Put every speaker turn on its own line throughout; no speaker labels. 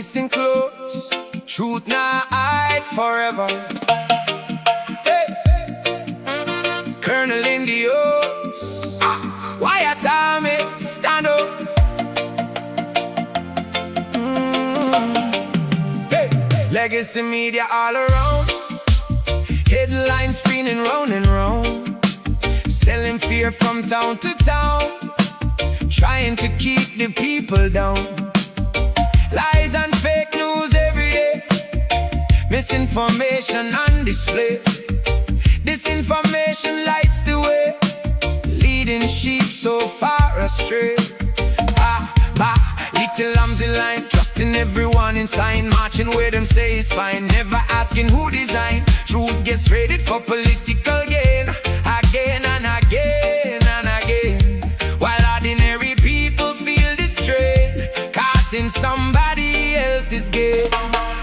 listen close, truth not hide forever. Hey. Colonel in the O's, Wyatt Army, stand up. Hey. Legacy media all around, headlines spinning round and round, selling fear from town to town, trying to keep the people down. Lies and fake news every day, misinformation on display. Disinformation lights the way, leading sheep so far astray. Little lambs in line, trusting everyone in sign, marching where them say is fine, never asking who designed. Truth gets traded for political gain, again and again and again, while ordinary people feel the strain, caught in somebody else's game.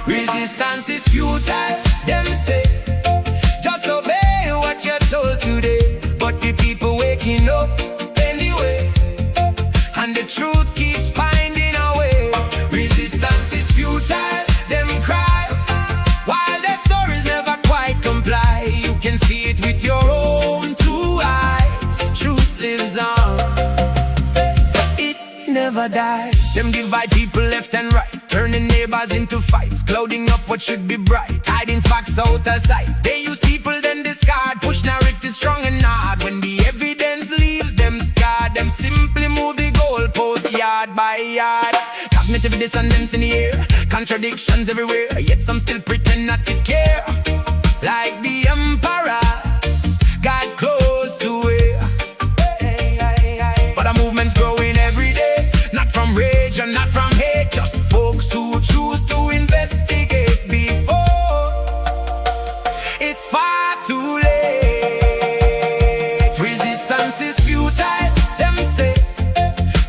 Resistance is futile, them say, just obey what you're told today. But the people waking up anyway, and the truth keeps finding a way. Resistance is futile, them cry, while their stories never quite comply. You can see it with your own two eyes. Truth lives on, it never dies. Them divide people left and right, turning neighbors into fights, clouding up what should be bright, hiding facts out of sight. They use people then discard, push narratives strong and hard. When the evidence leaves them scarred, them simply move the goalposts yard by yard. Cognitive dissonance in the air, contradictions everywhere, yet some still pretend not to care. Like the emperors got close to it, but a movement's growing every day, not from rage and not from hate, just folks who choose to investigate before it's far too late. Resistance is futile, them say,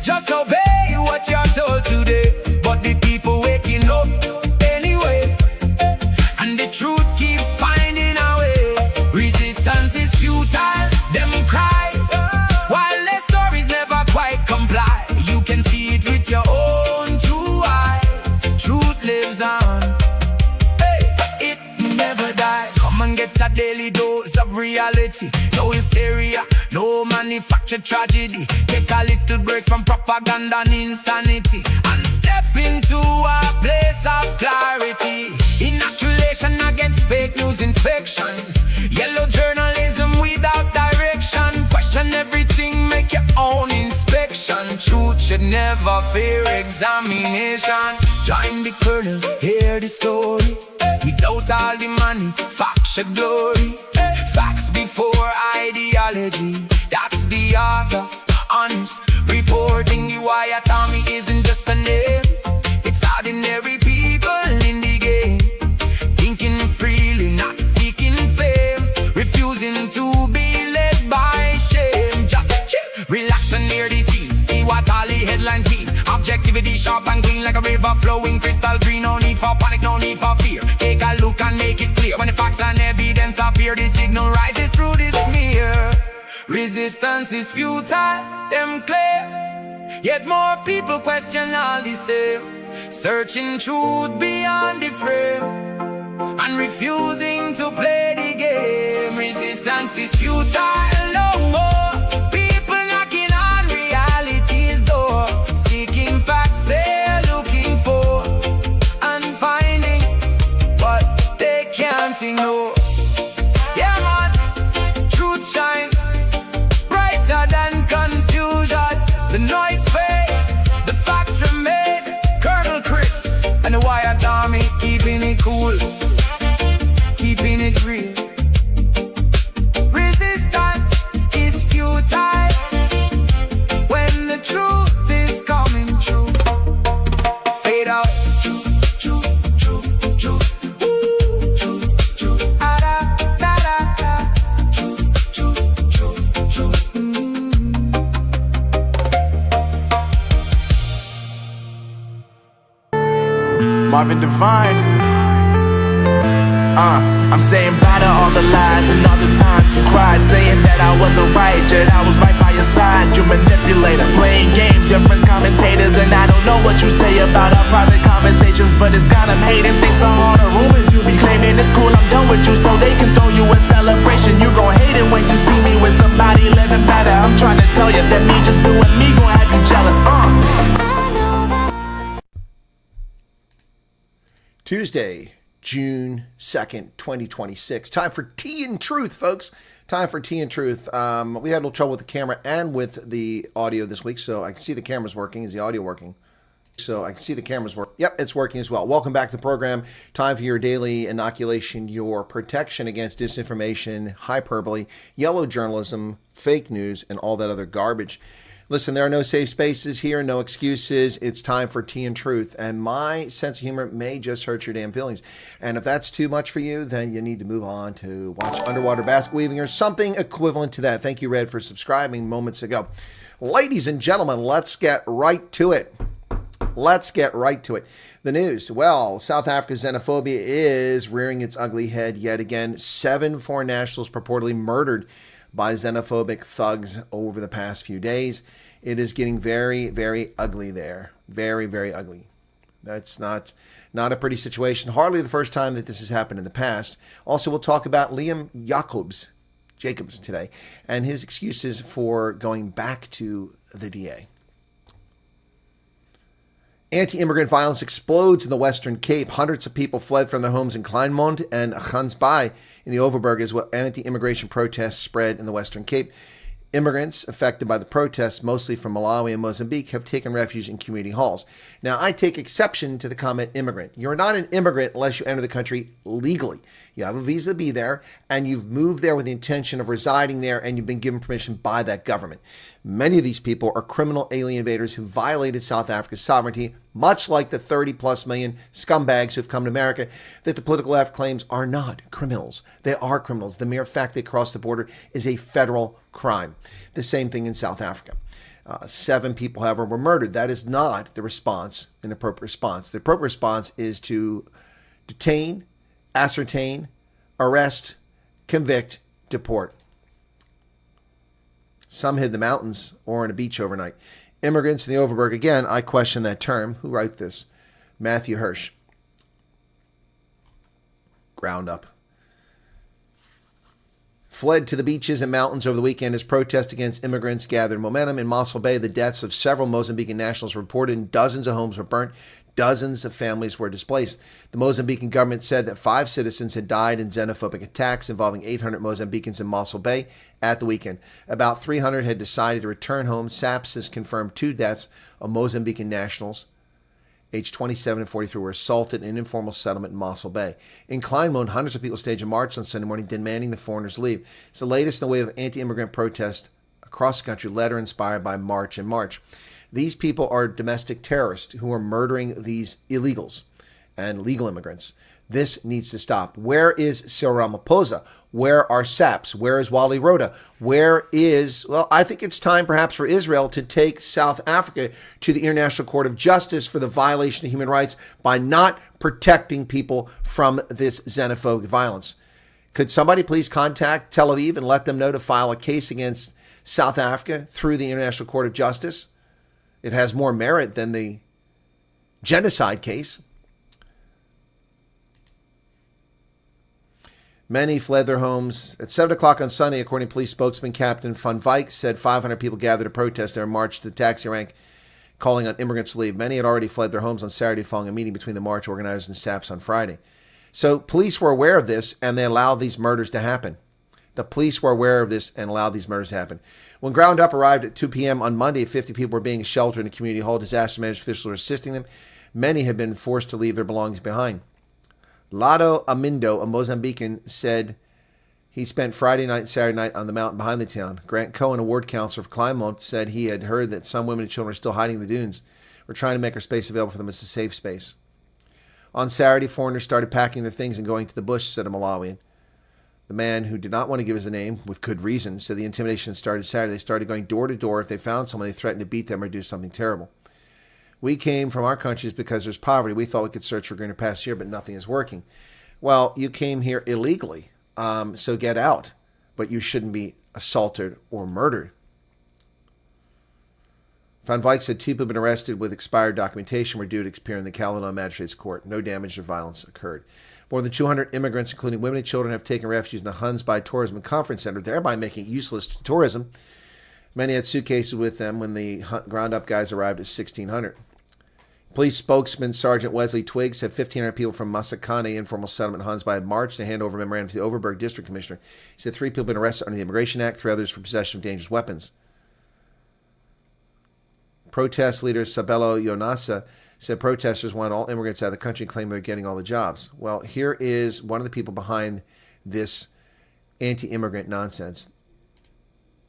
just obey what you're told today. But the people waking up anyway, and the truth keeps finding a way. Resistance is futile, them cry, while their stories never quite comply. You can see it with your own two eyes. Truth lives on, hey, it never dies. Come and get a daily dose of reality. No hysteria, no manufactured tragedy. Take a little break from propaganda and insanity, and step into a place of clarity. Inoculation against fake news infection, yellow journalism without direction. Question everything, make your own inspection. Truth should never fear examination. Join the colonel, hear the story. Without all the money, facts should glory. Facts before ideology, that's the art of honest reporting. The Wyatt Army isn't just a name, it's ordinary people in the game, thinking freely, not seeking fame, refusing to be led by shame. Just chill, relax and hear the scene, see what all the headlines mean. Objectivity sharp and clean like a river flowing crystal green. No need for panic, no need for fear. Take a look and make it clear. When the facts and evidence appear, the signal rises through the smear. Resistance is futile, them claim, yet more people question all the same. Searching truth beyond the frame, and refusing to play the game. Resistance is futile, no more. People knocking on reality's door, seeking facts they're looking for, and finding what they can't ignore. Yeah man, truth shines brighter than confusion. The noise fades, the facts remain. Colonel Chris and the Wyatt Army, keeping it cool, keeping it real. Resistance is futile when the truth is coming true. Fade out. Truth, truth, truth, truth. Ooh, truth, truth. Ah, da, da, da, da. Truth, truth, truth, truth.
Marvin Divine. I'm saying bye to all the lies and all the times you cried, saying that I wasn't right, yet I was right by your side, you manipulator. Playing games, your friends commentators. And I don't know what you say about our private conversations, but it's got them hating. Thanks to all the rumors you be claiming. It's cool, I'm done with you, so they can throw you a celebration. You gon' hate it when you see me with somebody living better. I'm trying to tell you that me just doing me gon' have you jealous.
Tuesday, June 2nd, 2026. Time for Tea and Truth, folks. Time for Tea and Truth. We had a little trouble with the camera and with the audio this week, so I can see the camera's working. Is the audio working? So I can see the camera's working. Yep, it's working as well. Welcome back to the program. Time for your daily inoculation, your protection against disinformation, hyperbole, yellow journalism, fake news, and all that other garbage. Listen, there are no safe spaces here, no excuses. It's time for Tea and Truth. And my sense of humor may just hurt your damn feelings. And if that's too much for you, then you need to move on to watch underwater basket weaving or something equivalent to that. Thank you, Red, for subscribing moments ago. Ladies and gentlemen, let's get right to it. Let's get right to it. The news. Well, South Africa's xenophobia is rearing its ugly head yet again. 7 foreign nationals purportedly murdered by xenophobic thugs over the past few days. It is getting very, very ugly there. Very, very ugly. That's not a pretty situation. Hardly the first time that this has happened in the past. Also, we'll talk about Liam Jacobs today and his excuses for going back to the DA. Anti-immigrant violence explodes in the Western Cape. Hundreds of people fled from their homes in Kleinmond and Gansbaai in the Overberg as well. Anti-immigration protests spread in the Western Cape. Immigrants affected by the protests, mostly from Malawi and Mozambique, have taken refuge in community halls. Now, I take exception to the comment immigrant. You're not an immigrant unless you enter the country legally. You have a visa to be there, and you've moved there with the intention of residing there, and you've been given permission by that government. Many of these people are criminal alien invaders who violated South Africa's sovereignty, much like the 30-plus million scumbags who've come to America that the political left claims are not criminals. They are criminals. The mere fact they crossed the border is a federal crime. The same thing in South Africa. 7 people, however, were murdered. That is not the response, an appropriate response. The appropriate response is to detain, ascertain, arrest, convict, deport. Some hid in the mountains or on a beach overnight. Immigrants in the Overberg, again, I question that term. Who wrote this? Matthew Hirsch. Ground up. Fled to the beaches and mountains over the weekend as protests against immigrants gathered momentum. In Mossel Bay, the deaths of several Mozambican nationals were reported and dozens of homes were burnt. Dozens of families were displaced. The Mozambican government said that 5 citizens had died in xenophobic attacks involving 800 Mozambicans in Mossel Bay at the weekend. About 300 had decided to return home. SAPS has confirmed 2 deaths of Mozambican nationals, aged 27 and 43, were assaulted in an informal settlement in Mossel Bay. In Kleinmond, hundreds of people staged a march on Sunday morning demanding the foreigners leave. It's the latest in the wave of anti-immigrant protests across the country, led or inspired by March and March. These people are domestic terrorists who are murdering these illegals and legal immigrants. This needs to stop. Where is Cyril Ramaphosa? Where are SAPS? Where is Wally Rhoda? Where is, well, I think it's time perhaps for Israel to take South Africa to the International Court of Justice for the violation of human rights by not protecting people from this xenophobic violence. Could somebody please contact Tel Aviv and let them know to file a case against South Africa through the International Court of Justice? It has more merit than the genocide case. Many fled their homes. At 7 o'clock on Sunday, according to police spokesman Captain Van Wyk, said 500 people gathered to protest their march to the taxi rank, calling on immigrants to leave. Many had already fled their homes on Saturday following a meeting between the march organizers and SAPS on Friday. So police were aware of this, and they allowed these murders to happen. The police were aware of this and allowed these murders to happen. When Ground Up arrived at 2 p.m. on Monday, 50 people were being sheltered in a community hall. Disaster management officials were assisting them. Many had been forced to leave their belongings behind. Lado Amindo, a Mozambican, said he spent Friday night and Saturday night on the mountain behind the town. Grant Cohen, a ward counselor of Kleinmond, said he had heard that some women and children are still hiding in the dunes. We're trying to make our space available for them as a safe space. On Saturday, foreigners started packing their things and going to the bush, said a Malawian. The man, who did not want to give his name, with good reason, said the intimidation started Saturday. They started going door to door. If they found someone, they threatened to beat them or do something terrible. We came from our countries because there's poverty. We thought we could search for greener pastures here, but nothing is working. Well, you came here illegally, so get out. But you shouldn't be assaulted or murdered. Van Wyk said 2 people have been arrested with expired documentation were due to appear in the Colonial Magistrates Court. No damage or violence occurred. More than 200 immigrants, including women and children, have taken refuge in the Hunsby Tourism and Conference Center, thereby making it useless to tourism. Many had suitcases with them when the ground-up guys arrived at 1,600. Police spokesman Sergeant Wesley Twiggs said 1,500 people from Masakane informal settlement in Hunsby had marched to hand over a memorandum to the Overberg District Commissioner. He said 3 people have been arrested under the Immigration Act, 3 others for possession of dangerous weapons. Protest leader Sabelo Yonasa said protesters want all immigrants out of the country and claim they're getting all the jobs. Well, here is one of the people behind this anti-immigrant nonsense.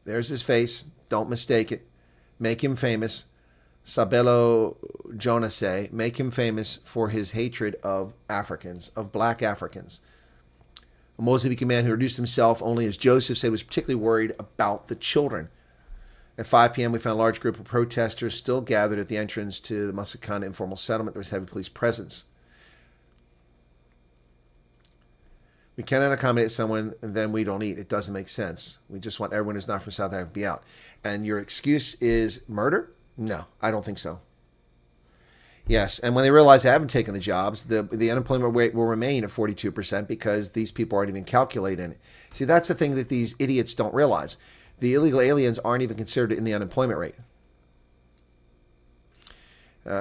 There's his face. Don't mistake it. Make him famous. Sabelo Jonase. Make him famous for his hatred of Africans, of black Africans. A Mozambican man who introduced himself only as Joseph said was particularly worried about the children. At 5 p.m., we found a large group of protesters still gathered at the entrance to the Masakana informal settlement. There was heavy police presence. We cannot accommodate someone and then we don't eat. It doesn't make sense. We just want everyone who's not from South Africa to be out. And your excuse is murder? No, I don't think so. Yes, and when they realize they haven't taken the jobs, the unemployment rate will remain at 42% because these people aren't even calculated in it. See, that's the thing that these idiots don't realize. The illegal aliens aren't even considered in the unemployment rate.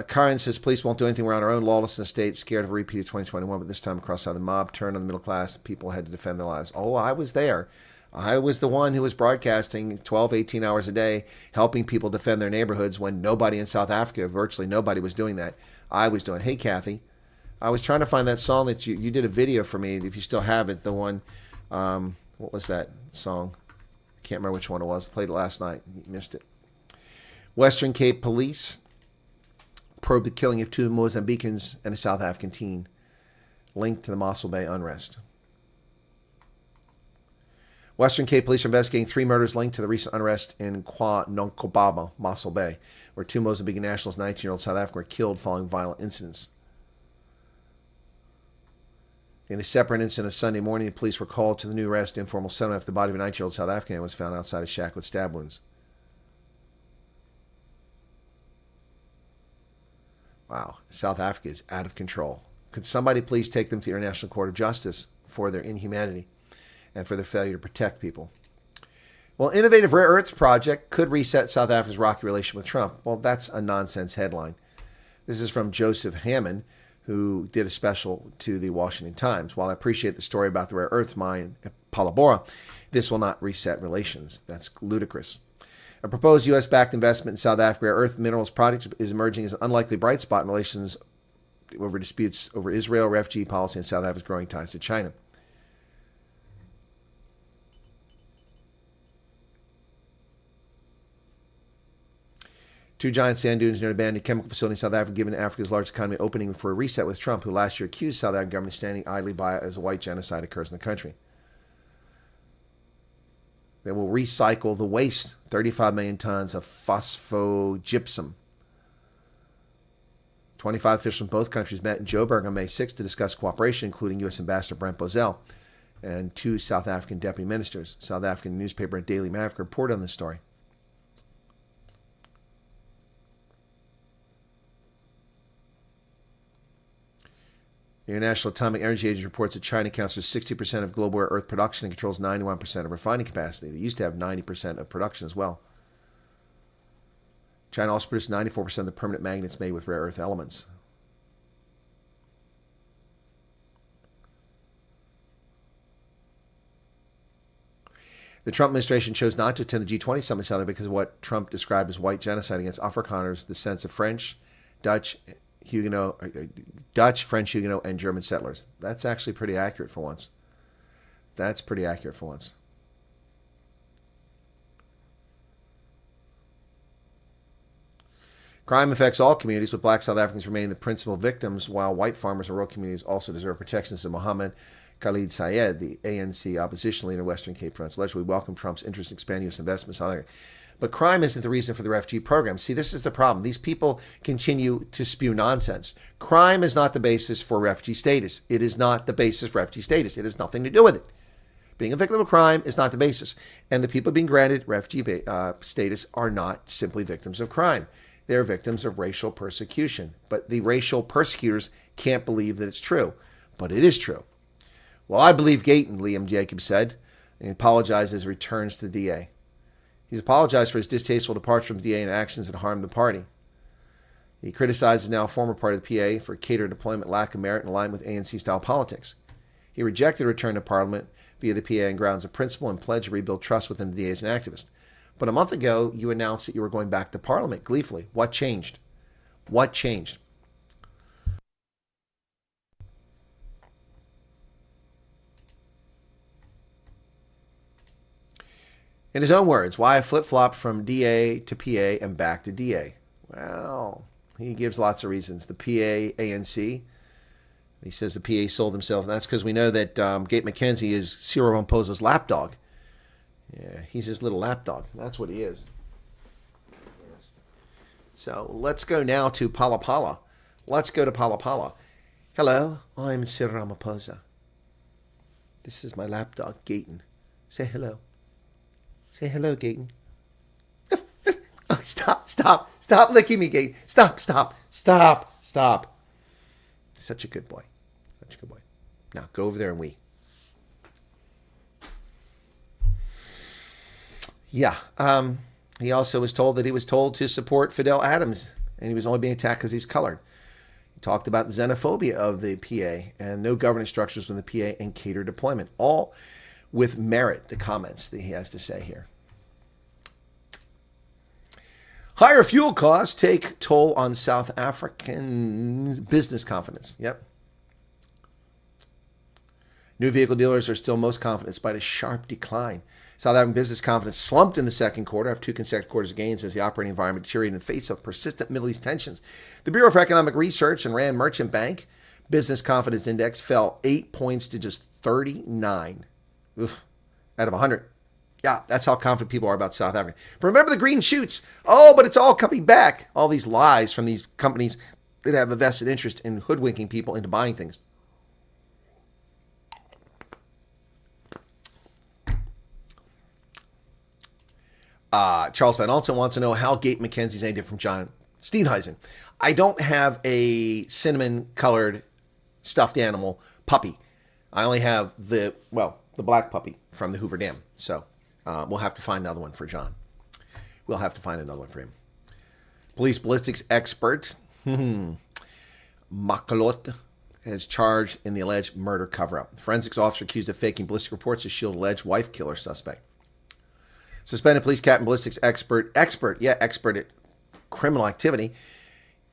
Karen says police won't do anything around our own lawless state, scared of a repeat of 2021, but this time across how the mob turned on the middle class. People had to defend their lives. Oh, I was there. I was the one who was broadcasting 12, 18 hours a day, helping people defend their neighborhoods when nobody in South Africa, virtually nobody, was doing that. I was doing. Hey, Kathy, I was trying to find that song that you did a video for me, if you still have it, the one, what was that song? Can't remember which one it was. Played it last night. You missed it. Western Cape Police probed the killing of 2 Mozambicans and a South African teen linked to the Mossel Bay unrest. Western Cape Police are investigating 3 murders linked to the recent unrest in Kwa Nonkobaba, Mossel Bay, where 2 Mozambican nationals, 19-year-old South African, were killed following violent incidents. In a separate incident on Sunday morning, the police were called to the new arrest informal settlement after the body of a 19-year-old South African man was found outside a shack with stab wounds. Wow, South Africa is out of control. Could somebody please take them to the International Court of Justice for their inhumanity and for their failure to protect people? Well, innovative rare earths project could reset South Africa's rocky relationship with Trump. Well, that's a nonsense headline. This is from Joseph Hammond, who did a special to the Washington Times. While I appreciate the story about the rare earths mine at Palabora, this will not reset relations. That's ludicrous. A proposed U.S.-backed investment in South Africa rare earth minerals projects is emerging as an unlikely bright spot in relations over disputes over Israel, refugee policy, and South Africa's growing ties to China. Two giant sand dunes near an abandoned chemical facility in South Africa, given Africa's largest economy, opening for a reset with Trump, who last year accused South African government of standing idly by as a white genocide occurs in the country. They will recycle the waste, 35 million tons of phosphogypsum. 25 officials from both countries met in Joburg on May 6 to discuss cooperation, including U.S. Ambassador Brent Bozell and 2 South African deputy ministers. South African newspaper Daily Maverick reported on this story. The International Atomic Energy Agency reports that China accounts for 60% of global rare earth production and controls 91% of refining capacity. They used to have 90% of production as well. China also produced 94% of the permanent magnets made with rare earth elements. The Trump administration chose not to attend the G20 summit in South Africa because of what Trump described as white genocide against Afrikaners, the sense of French, Dutch, French, Huguenot, and German settlers. That's actually pretty accurate for once. That's pretty accurate for once. Crime affects all communities, with black South Africans remaining the principal victims, while white farmers and rural communities also deserve protection, said Mohammed Khalid Sayed, the ANC opposition leader in Western Cape Province. Allegedly, we welcome Trump's interest in expanding U.S. investment in South Africa. But crime isn't the reason for the refugee program. See, this is the problem. These people continue to spew nonsense. Crime is not the basis for refugee status. It is not the basis for refugee status. It has nothing to do with it. Being a victim of crime is not the basis. And the people being granted refugee status are not simply victims of crime. they're victims of racial persecution. But the racial persecutors can't believe that it's true. But it is true. Well, I believe Gayton, Liam Jacobs said, and he apologized as he returns to the DA. He's apologized for his distasteful departure from the DA and actions that harmed the party. He criticizes now a former part of the PA for catered deployment, lack of merit, in line with ANC-style politics. He rejected a return to Parliament via the PA on grounds of principle and pledged to rebuild trust within the DA as an activist. But a month ago, you announced that you were going back to Parliament gleefully. What changed? What changed? In his own words, why flip-flop from DA to PA and back to DA? Well, he gives lots of reasons. The PA, ANC, he says the PA sold himself. And that's because we know that Gate McKenzie is Cyril Ramaphosa's lapdog. Yeah, he's his little lapdog. That's what he is. Yes. So let's go now to Palapala. Let's go to Palapala. Hello, I'm Cyril Ramaphosa. This is my lapdog, Gayton. Say hello. Say hello, Gayton. Oh, stop licking me, Gayton. Stop. Such a good boy. Now, go over there and wee. Yeah. He also was told that he was told to support Fidel Adams, and he was only being attacked because he's colored. He talked about the xenophobia of the PA and no governance structures within the PA and catered deployment. All with merit, the comments that he has to say here. Higher fuel costs take toll on South African business confidence. Yep. New vehicle dealers are still most confident despite a sharp decline. South African business confidence slumped in the second quarter after 2 consecutive quarters of gains as the operating environment deteriorated in the face of persistent Middle East tensions. The Bureau for Economic Research and Rand Merchant Bank Business Confidence Index fell 8 points to just 39. Oof, out of 100. Yeah, that's how confident people are about South Africa. But remember the green shoots. Oh, but it's all coming back. All these lies from these companies that have a vested interest in hoodwinking people into buying things. Charles Van Alton wants to know how Gate McKenzie is any different from John Steenhuisen. I don't have a cinnamon-colored stuffed animal puppy. I only have the black puppy from the Hoover Dam. So we'll have to find another one for John. We'll have to find another one for him. Police ballistics expert Makalot is charged in the alleged murder cover-up. Forensics officer accused of faking ballistic reports to shield alleged wife killer suspect. Suspended police captain ballistics expert at criminal activity,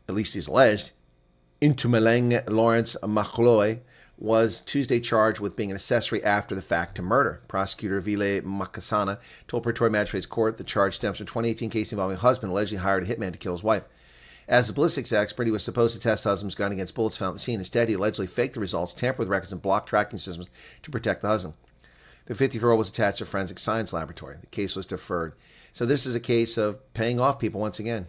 at least he's alleged, Intumeleng Lawrence Makloy was Tuesday charged with being an accessory after the fact to murder. Prosecutor Vile Makasana told Pretoria Magistrates Court the charge stems from a 2018 case involving a husband allegedly hired a hitman to kill his wife. As a ballistics expert, he was supposed to test the husband's gun against bullets found at the scene. Instead, he allegedly faked the results, tampered with records, and blocked tracking systems to protect the husband. The 54-year-old was attached to a forensic science laboratory. The case was deferred. So this is a case of paying off people once again.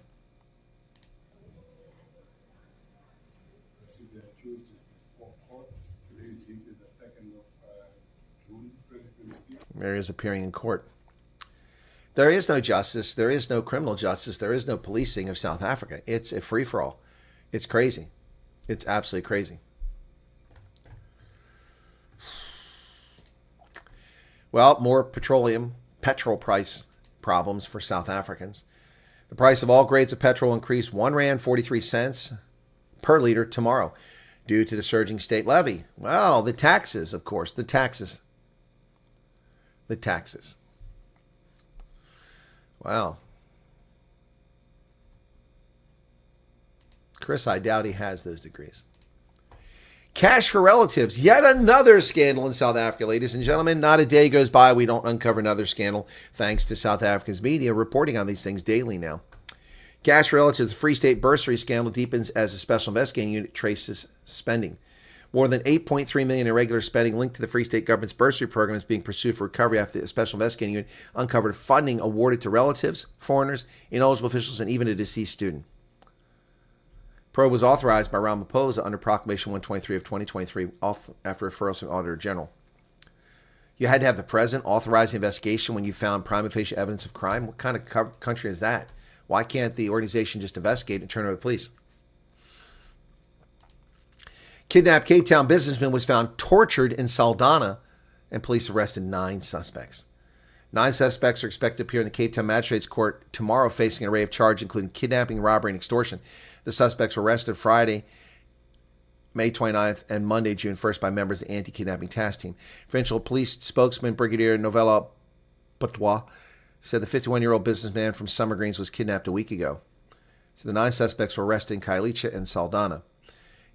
Mary is appearing in court. There is no justice. There is no criminal justice. There is no policing of South Africa. It's a free-for-all. It's crazy. It's absolutely crazy. Well, more petrol price problems for South Africans. The price of all grades of petrol increased 1 rand 43 cents per liter tomorrow due to the surging state levy. Well, the taxes, of course, the taxes. Wow. Chris, I doubt he has those degrees. Cash for relatives. Yet another scandal in South Africa, ladies and gentlemen. Not a day goes by we don't uncover another scandal, thanks to South Africa's media reporting on these things daily now. Cash for relatives. The Free State bursary scandal deepens as the Special Investigating Unit traces spending. More than $8.3 million in irregular spending linked to the Free State government's bursary program is being pursued for recovery after the Special Investigating Unit uncovered funding awarded to relatives, foreigners, ineligible officials, and even a deceased student. Probe was authorized by Ramaphosa under Proclamation 123 of 2023 after referrals from the Auditor General. You had to have the president authorize the investigation when you found prima facie evidence of crime? What kind of country is that? Why can't the organization just investigate and turn over to the police? Kidnapped Cape Town businessman was found tortured in Saldanha, and police arrested 9 suspects. 9 suspects are expected to appear in the Cape Town Magistrates Court tomorrow, facing an array of charges, including kidnapping, robbery, and extortion. The suspects were arrested Friday, May 29th, and Monday, June 1st, by members of the Anti-Kidnapping Task Team. Provincial Police spokesman Brigadier Novella Patois said the 51-year-old businessman from Summer Greens was kidnapped a week ago. So the 9 suspects were arrested in Kailicha and Saldanha.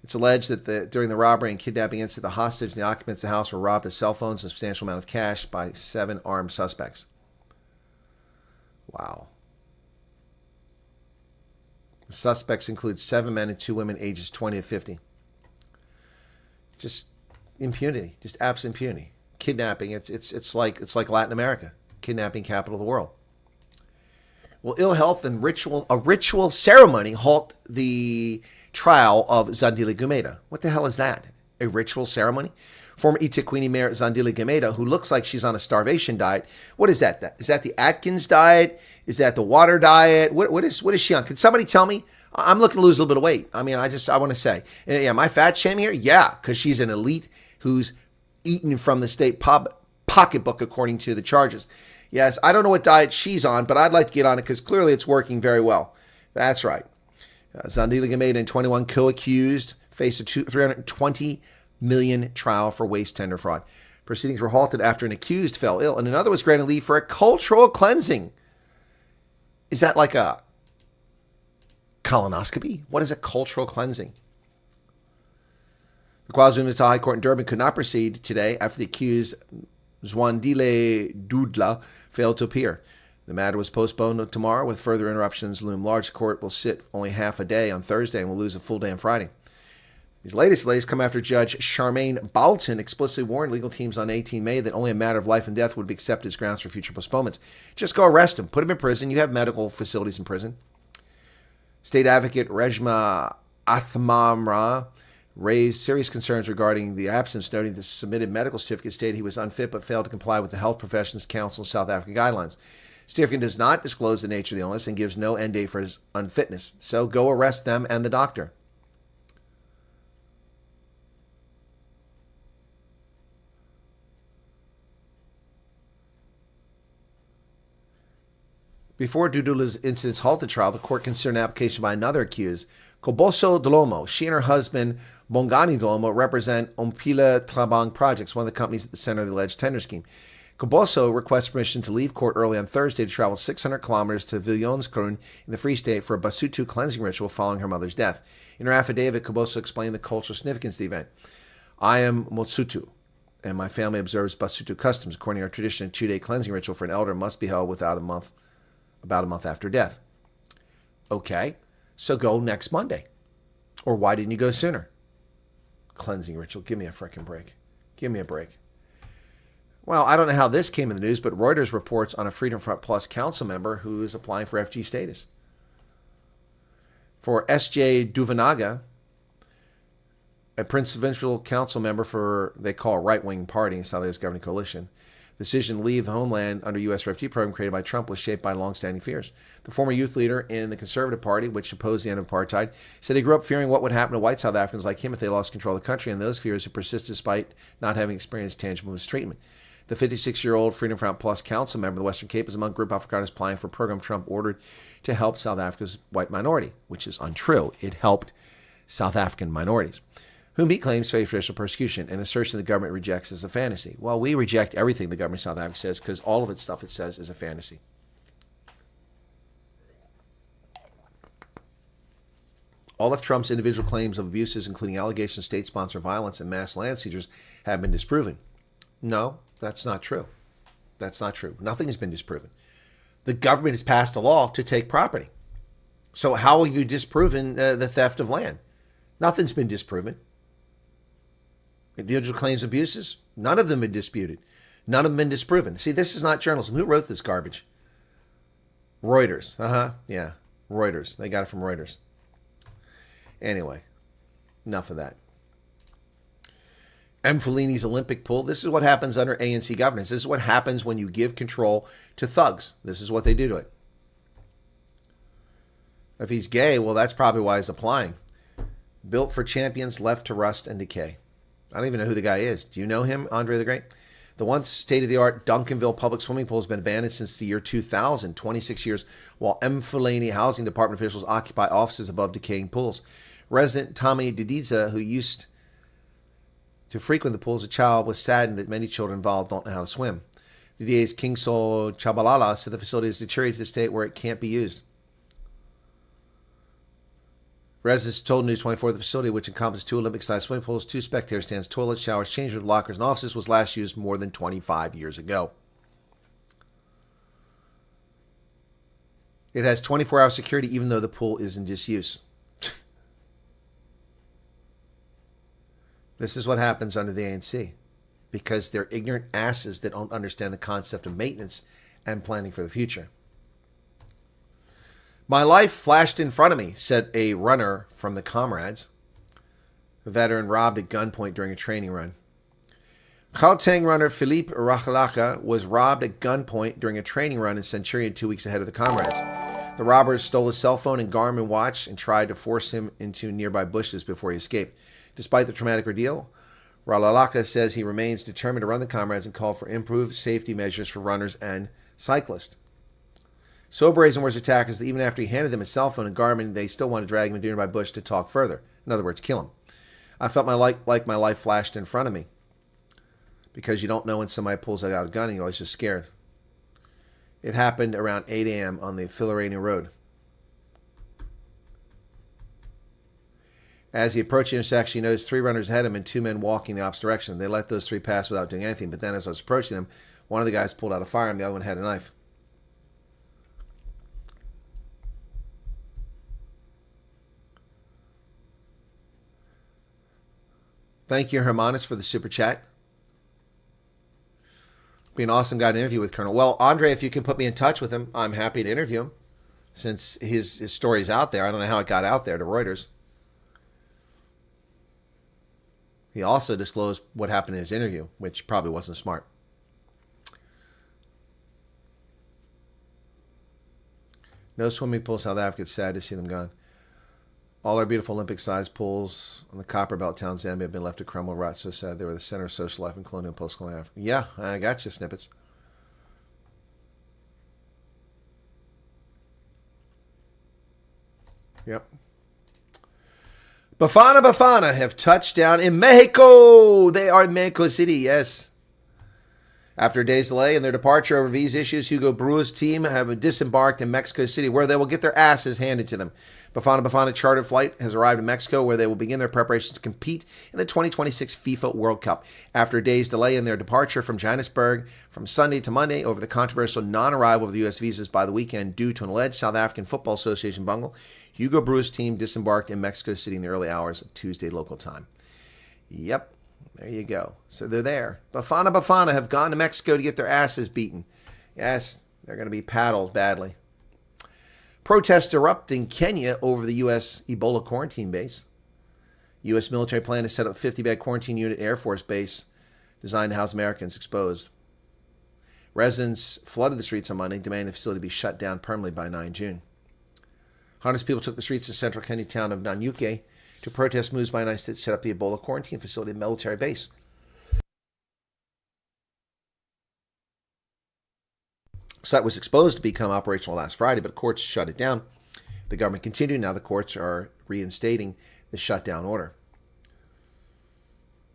It's alleged that during the robbery and kidnapping incident, the hostage and the occupants of the house were robbed of cell phones and a substantial amount of cash by 7 armed suspects. Wow. The suspects include 7 men and 2 women ages 20 to 50. Just impunity, just absolute impunity. Kidnapping, it's like Latin America, kidnapping capital of the world. Well, ill health and a ritual ceremony halt the trial of Zandile Gumeda. What the hell is that? A ritual ceremony? Former eThekwini Mayor Zandile Gumeda, who looks like she's on a starvation diet. What is that? Is that the Atkins diet? Is that the water diet? What is she on? Can somebody tell me? I'm looking to lose a little bit of weight. I mean, I want to say, yeah, am I fat shaming here? Yeah, because she's an elite who's eaten from the state pocketbook, according to the charges. Yes, I don't know what diet she's on, but I'd like to get on it because clearly it's working very well. That's right. Zandile Gumeda and 21 co-accused face a $320 million trial for waste tender fraud. Proceedings were halted after an accused fell ill and another was granted leave for a cultural cleansing. Is that like a colonoscopy? What is a cultural cleansing? The KwaZulu-Natal High Court in Durban could not proceed today after the accused Zwandile Dudla failed to appear. The matter was postponed to tomorrow with further interruptions loom large. The court will sit only half a day on Thursday and will lose a full day on Friday. These latest delays come after Judge Charmaine Balton explicitly warned legal teams on 18 May that only a matter of life and death would be accepted as grounds for future postponements. Just go arrest him. Put him in prison. You have medical facilities in prison. State Advocate Rejma Athmamra raised serious concerns regarding the absence, noting the submitted medical certificate stated he was unfit but failed to comply with the Health Professions Council South Africa guidelines. Certificate does not disclose the nature of the illness and gives no end date for his unfitness. So go arrest them and the doctor. Before Dudula's incidents halted trial, the court considered an application by another accused, Koboso Dlomo. She and her husband, Bongani Dlomo, represent Ompila Trabang Projects, one of the companies at the center of the alleged tender scheme. Koboso requests permission to leave court early on Thursday to travel 600 kilometers to Viljoenskroon in the Free State for a Basotho cleansing ritual following her mother's death. In her affidavit, Koboso explained the cultural significance of the event. I am Motsutu, and my family observes Basotho customs. According to our tradition, a 2-day cleansing ritual for an elder must be held about a month after death. Okay, so go next Monday. Or why didn't you go sooner? Cleansing ritual. Give me a frickin' break. Give me a break. Well, I don't know how this came in the news, but Reuters reports on a Freedom Front Plus council member who is applying for FG status. For S.J. Duvanaga, a provincial council member for, they call a right-wing party in South Africa's governing coalition, the decision to leave the homeland under U.S. refugee program created by Trump was shaped by long-standing fears. The former youth leader in the Conservative Party, which opposed the end of apartheid, said he grew up fearing what would happen to white South Africans like him if they lost control of the country, and those fears have persisted despite not having experienced tangible mistreatment. The 56-year-old Freedom Front Plus council member of the Western Cape is among group Afrikaners applying for a program Trump ordered to help South Africa's white minority, which is untrue. It helped South African minorities, whom he claims face racial persecution, and assertion the government rejects as a fantasy. Well, we reject everything the government of South Africa says because all of its stuff it says is a fantasy. All of Trump's individual claims of abuses, including allegations of state-sponsored violence and mass land seizures, have been disproven. No, that's not true. That's not true. Nothing has been disproven. The government has passed a law to take property. So how are you disproving the theft of land? Nothing's been disproven. Individual claims of abuses, none of them have been disputed. None of them have been disproven. See, this is not journalism. Who wrote this garbage? Reuters. Yeah, Reuters. They got it from Reuters. Anyway, enough of that. M. Fellini's Olympic pool. This is what happens under ANC governance. This is what happens when you give control to thugs. This is what they do to it. If he's gay, well, that's probably why he's applying. Built for champions, left to rust and decay. I don't even know who the guy is. Do you know him, Andre the Great? The once state-of-the-art Duncanville public swimming pool has been abandoned since the year 2000, 26 years, while Mfuleni Housing Department officials occupy offices above decaying pools. Resident Tommy Didiza, who used to frequent the pool as a child, was saddened that many children involved don't know how to swim. The DA's King Sol Chabalala said the facility has deteriorated to the state where it can't be used. Residents told News 24 the facility, which encompasses 2 Olympic-sized swimming pools, 2 spectator stands, toilets, showers, change rooms, lockers, and offices, was last used more than 25 years ago. It has 24-hour security even though the pool is in disuse. This is what happens under the ANC, because they're ignorant asses that don't understand the concept of maintenance and planning for the future. My life flashed in front of me, said a runner from the Comrades. A veteran robbed at gunpoint during a training run. Gauteng runner Philippe Rachalaka was robbed at gunpoint during a training run in Centurion 2 weeks ahead of the Comrades. The robbers stole his cell phone and Garmin watch and tried to force him into nearby bushes before he escaped. Despite the traumatic ordeal, Rachalaka says he remains determined to run the Comrades and called for improved safety measures for runners and cyclists. So brazen were his attackers that even after he handed them his cell phone and Garmin, they still wanted to drag him into a nearby bush to talk further. In other words, kill him. I felt like my life flashed in front of me. Because you don't know when somebody pulls out a gun and you're always just scared. It happened around 8 a.m. on the Philarania Road. As he approached the intersection, he noticed 3 runners ahead of him and 2 men walking the opposite direction. They let those 3 pass without doing anything, but then as I was approaching them, one of the guys pulled out a firearm, the other one had a knife. Thank you, Hermanus, for the super chat. Be an awesome guy to interview with, Colonel. Well, Andre, if you can put me in touch with him, I'm happy to interview him. Since his story's out there. I don't know how it got out there to Reuters. He also disclosed what happened in his interview, which probably wasn't smart. No swimming pool, South Africa. It's sad to see them gone. All our beautiful Olympic-sized pools on the Copper Belt town Zambia have been left to crumble rot. So sad. They were the center of social life in colonial and post-colonial Africa. Yeah, I got you, snippets. Yep. Bafana have touched down in Mexico. They are in Mexico City, yes. After a day's delay in their departure over visa issues, Hugo Brua's team have disembarked in Mexico City, where they will get their asses handed to them. Bafana chartered flight has arrived in Mexico, where they will begin their preparations to compete in the 2026 FIFA World Cup. After a day's delay in their departure from Johannesburg from Sunday to Monday over the controversial non-arrival of the U.S. visas by the weekend due to an alleged South African Football Association bungle, Hugo Brua's team disembarked in Mexico City in the early hours of Tuesday local time. Yep. There you go. So they're there. Bafana have gone to Mexico to get their asses beaten. Yes, they're going to be paddled badly. Protests erupt in Kenya over the U.S. Ebola quarantine base. U.S. military plan to set up a 50-bed quarantine unit Air Force base designed to house Americans exposed. Residents flooded the streets on Monday, demanding the facility be shut down permanently by 9 June. Hundreds of people took the streets of central Kenya town of Nanyuke to protest moves by the United States to set up the Ebola quarantine facility at military base. The site was exposed to become operational last Friday, but courts shut it down. The government continued. Now the courts are reinstating the shutdown order.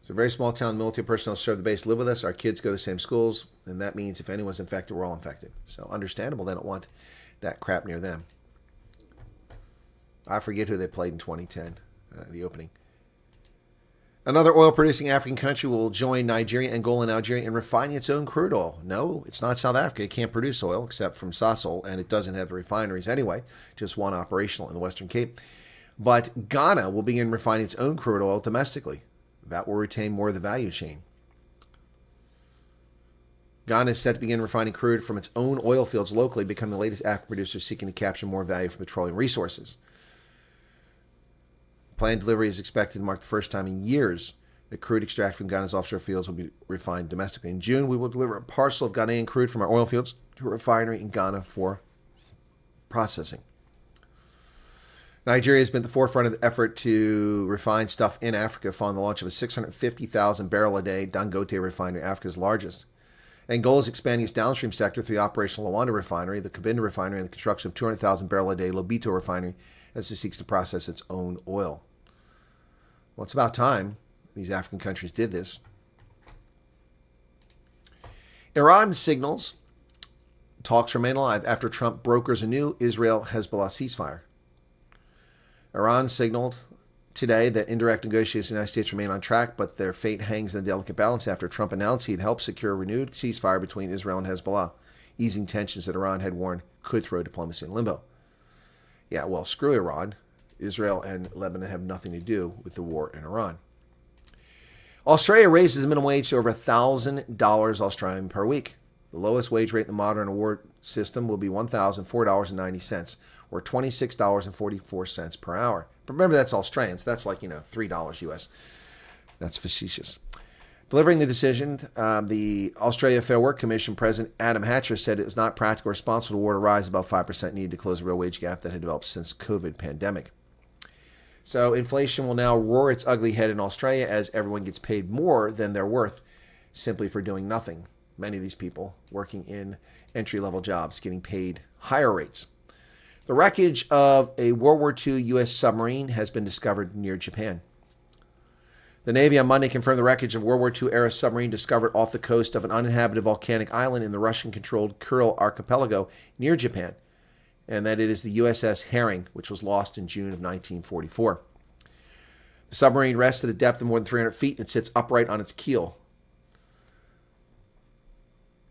It's a very small town. Military personnel serve the base, live with us. Our kids go to the same schools, and that means if anyone's infected, we're all infected. So understandable, they don't want that crap near them. I forget who they played in 2010. The opening. Another oil-producing African country will join Nigeria, Angola, and Algeria in refining its own crude oil. No, it's not South Africa. It can't produce oil except from Sasol, and it doesn't have the refineries anyway, just one operational in the Western Cape. But Ghana will begin refining its own crude oil domestically. That will retain more of the value chain. Ghana is set to begin refining crude from its own oil fields locally, becoming the latest African producer seeking to capture more value from petroleum resources. Planned delivery is expected to mark the first time in years that crude extracted from Ghana's offshore fields will be refined domestically. In June, we will deliver a parcel of Ghanaian crude from our oil fields to a refinery in Ghana for processing. Nigeria has been at the forefront of the effort to refine stuff in Africa following the launch of a 650,000 barrel a day Dangote refinery, Africa's largest. Angola is expanding its downstream sector through the operational Luanda refinery, the Cabinda refinery, and the construction of 200,000 barrel a day Lobito refinery as it seeks to process its own oil. Well, it's about time these African countries did this. Iran signals talks remain alive after Trump brokers a new Israel-Hezbollah ceasefire. Iran signaled today that indirect negotiations in the United States remain on track, but their fate hangs in a delicate balance after Trump announced he'd help secure a renewed ceasefire between Israel and Hezbollah, easing tensions that Iran had warned could throw diplomacy in limbo. Yeah, well, screw Iran. Israel and Lebanon have nothing to do with the war in Iran. Australia raises the minimum wage to over $1,000 Australian per week. The lowest wage rate in the modern award system will be $1,004.90, or $26.44 per hour. But remember, that's Australian, so that's like, $3 US. That's facetious. Delivering the decision, the Australia Fair Work Commission President Adam Hatcher said it was not practical or responsible to award a rise above 5% needed to close the real wage gap that had developed since COVID pandemic. So inflation will now roar its ugly head in Australia as everyone gets paid more than they're worth simply for doing nothing. Many of these people working in entry-level jobs getting paid higher rates. The wreckage of a World War II U.S. submarine has been discovered near Japan. The Navy on Monday confirmed the wreckage of World War II-era submarine discovered off the coast of an uninhabited volcanic island in the Russian-controlled Kuril archipelago near Japan, and that it is the USS Herring, which was lost in June of 1944. The submarine rests at a depth of more than 300 feet and it sits upright on its keel,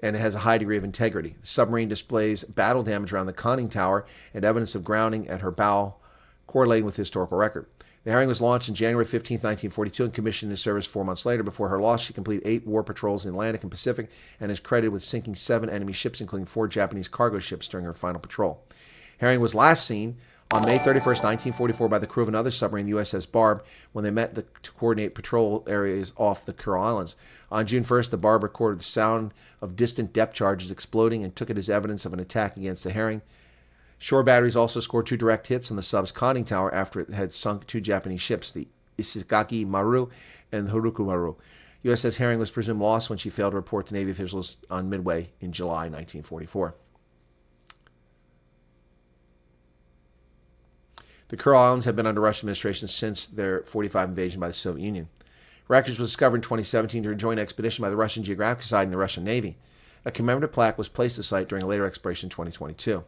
and it has a high degree of integrity. The submarine displays battle damage around the conning tower and evidence of grounding at her bow, correlating with the historical record. The Herring was launched on January 15, 1942, and commissioned into service 4 months later. Before her loss, she completed 8 war patrols in the Atlantic and Pacific and is credited with sinking 7 enemy ships, including 4 Japanese cargo ships during her final patrol. Herring was last seen on May 31, 1944, by the crew of another submarine, the USS Barb, when they met to coordinate patrol areas off the Kuril Islands. On June 1st, the Barb recorded the sound of distant depth charges exploding and took it as evidence of an attack against the Herring. Shore batteries also scored 2 direct hits on the sub's conning tower after it had sunk 2 Japanese ships, the Isagaki Maru and the Haruku Maru. USS Herring was presumed lost when she failed to report to Navy officials on Midway in July 1944. The Kuril Islands have been under Russian administration since their 1945 invasion by the Soviet Union. Wreckage was discovered in 2017 during a joint expedition by the Russian Geographic Society and the Russian Navy. A commemorative plaque was placed at the site during a later exploration in 2022.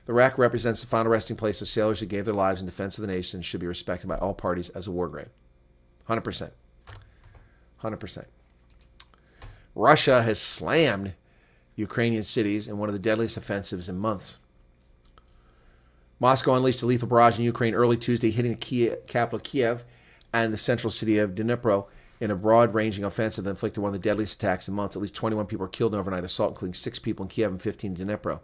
The wreck represents the final resting place of sailors who gave their lives in defense of the nation and should be respected by all parties as a war grave. 100%. 100%. Russia has slammed Ukrainian cities in one of the deadliest offensives in months. Moscow unleashed a lethal barrage in Ukraine early Tuesday, hitting the capital Kiev and the central city of Dnipro in a broad-ranging offensive that inflicted one of the deadliest attacks in months. At least 21 people were killed in an overnight assault, including 6 people in Kiev and 15 in Dnipro.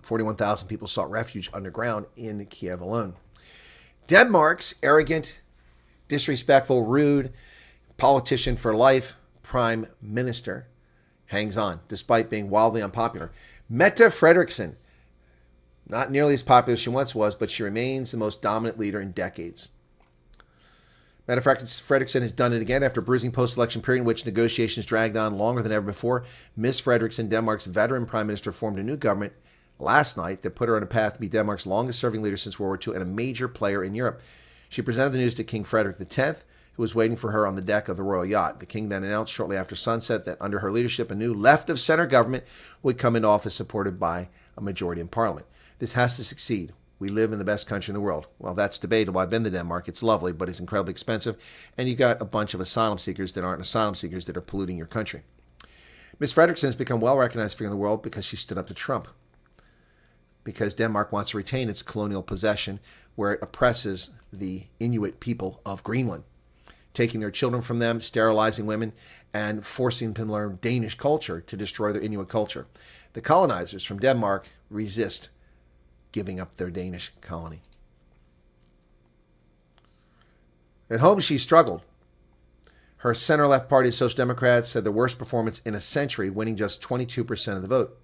41,000 people sought refuge underground in Kiev alone. Denmark's arrogant, disrespectful, rude politician for life, prime minister, hangs on, despite being wildly unpopular. Mette Frederiksen, not nearly as popular as she once was, but she remains the most dominant leader in decades. Mette Frederiksen has done it again after a bruising post-election period in which negotiations dragged on longer than ever before. Ms. Frederiksen, Denmark's veteran prime minister, formed a new government last night that put her on a path to be Denmark's longest-serving leader since World War II and a major player in Europe. She presented the news to King Frederick X, who was waiting for her on the deck of the royal yacht. The king then announced shortly after sunset that under her leadership, a new left-of-center government would come into office supported by a majority in parliament. This has to succeed. We live in the best country in the world. Well, that's debatable. I've been to Denmark. It's lovely, but it's incredibly expensive. And you got a bunch of asylum seekers that aren't asylum seekers that are polluting your country. Ms. Frederiksen has become well-recognized figure in the world because she stood up to Trump. Because Denmark wants to retain its colonial possession where it oppresses the Inuit people of Greenland, taking their children from them, sterilizing women, and forcing them to learn Danish culture to destroy their Inuit culture. The colonizers from Denmark resist giving up their Danish colony. At home, she struggled. Her center-left party, Social Democrats, had the worst performance in a century, winning just 22% of the vote.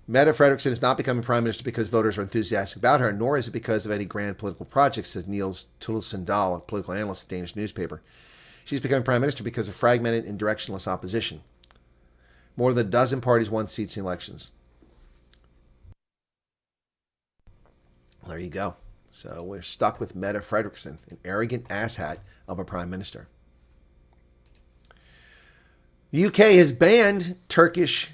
Mette Frederiksen is not becoming prime minister because voters are enthusiastic about her, nor is it because of any grand political projects, says Niels Tulsendal, a political analyst at a Danish newspaper. She's becoming prime minister because of fragmented and directionless opposition. More than a dozen parties won seats in elections. There you go. So we're stuck with Mette Frederiksen, an arrogant asshat of a prime minister. The UK has banned Turkish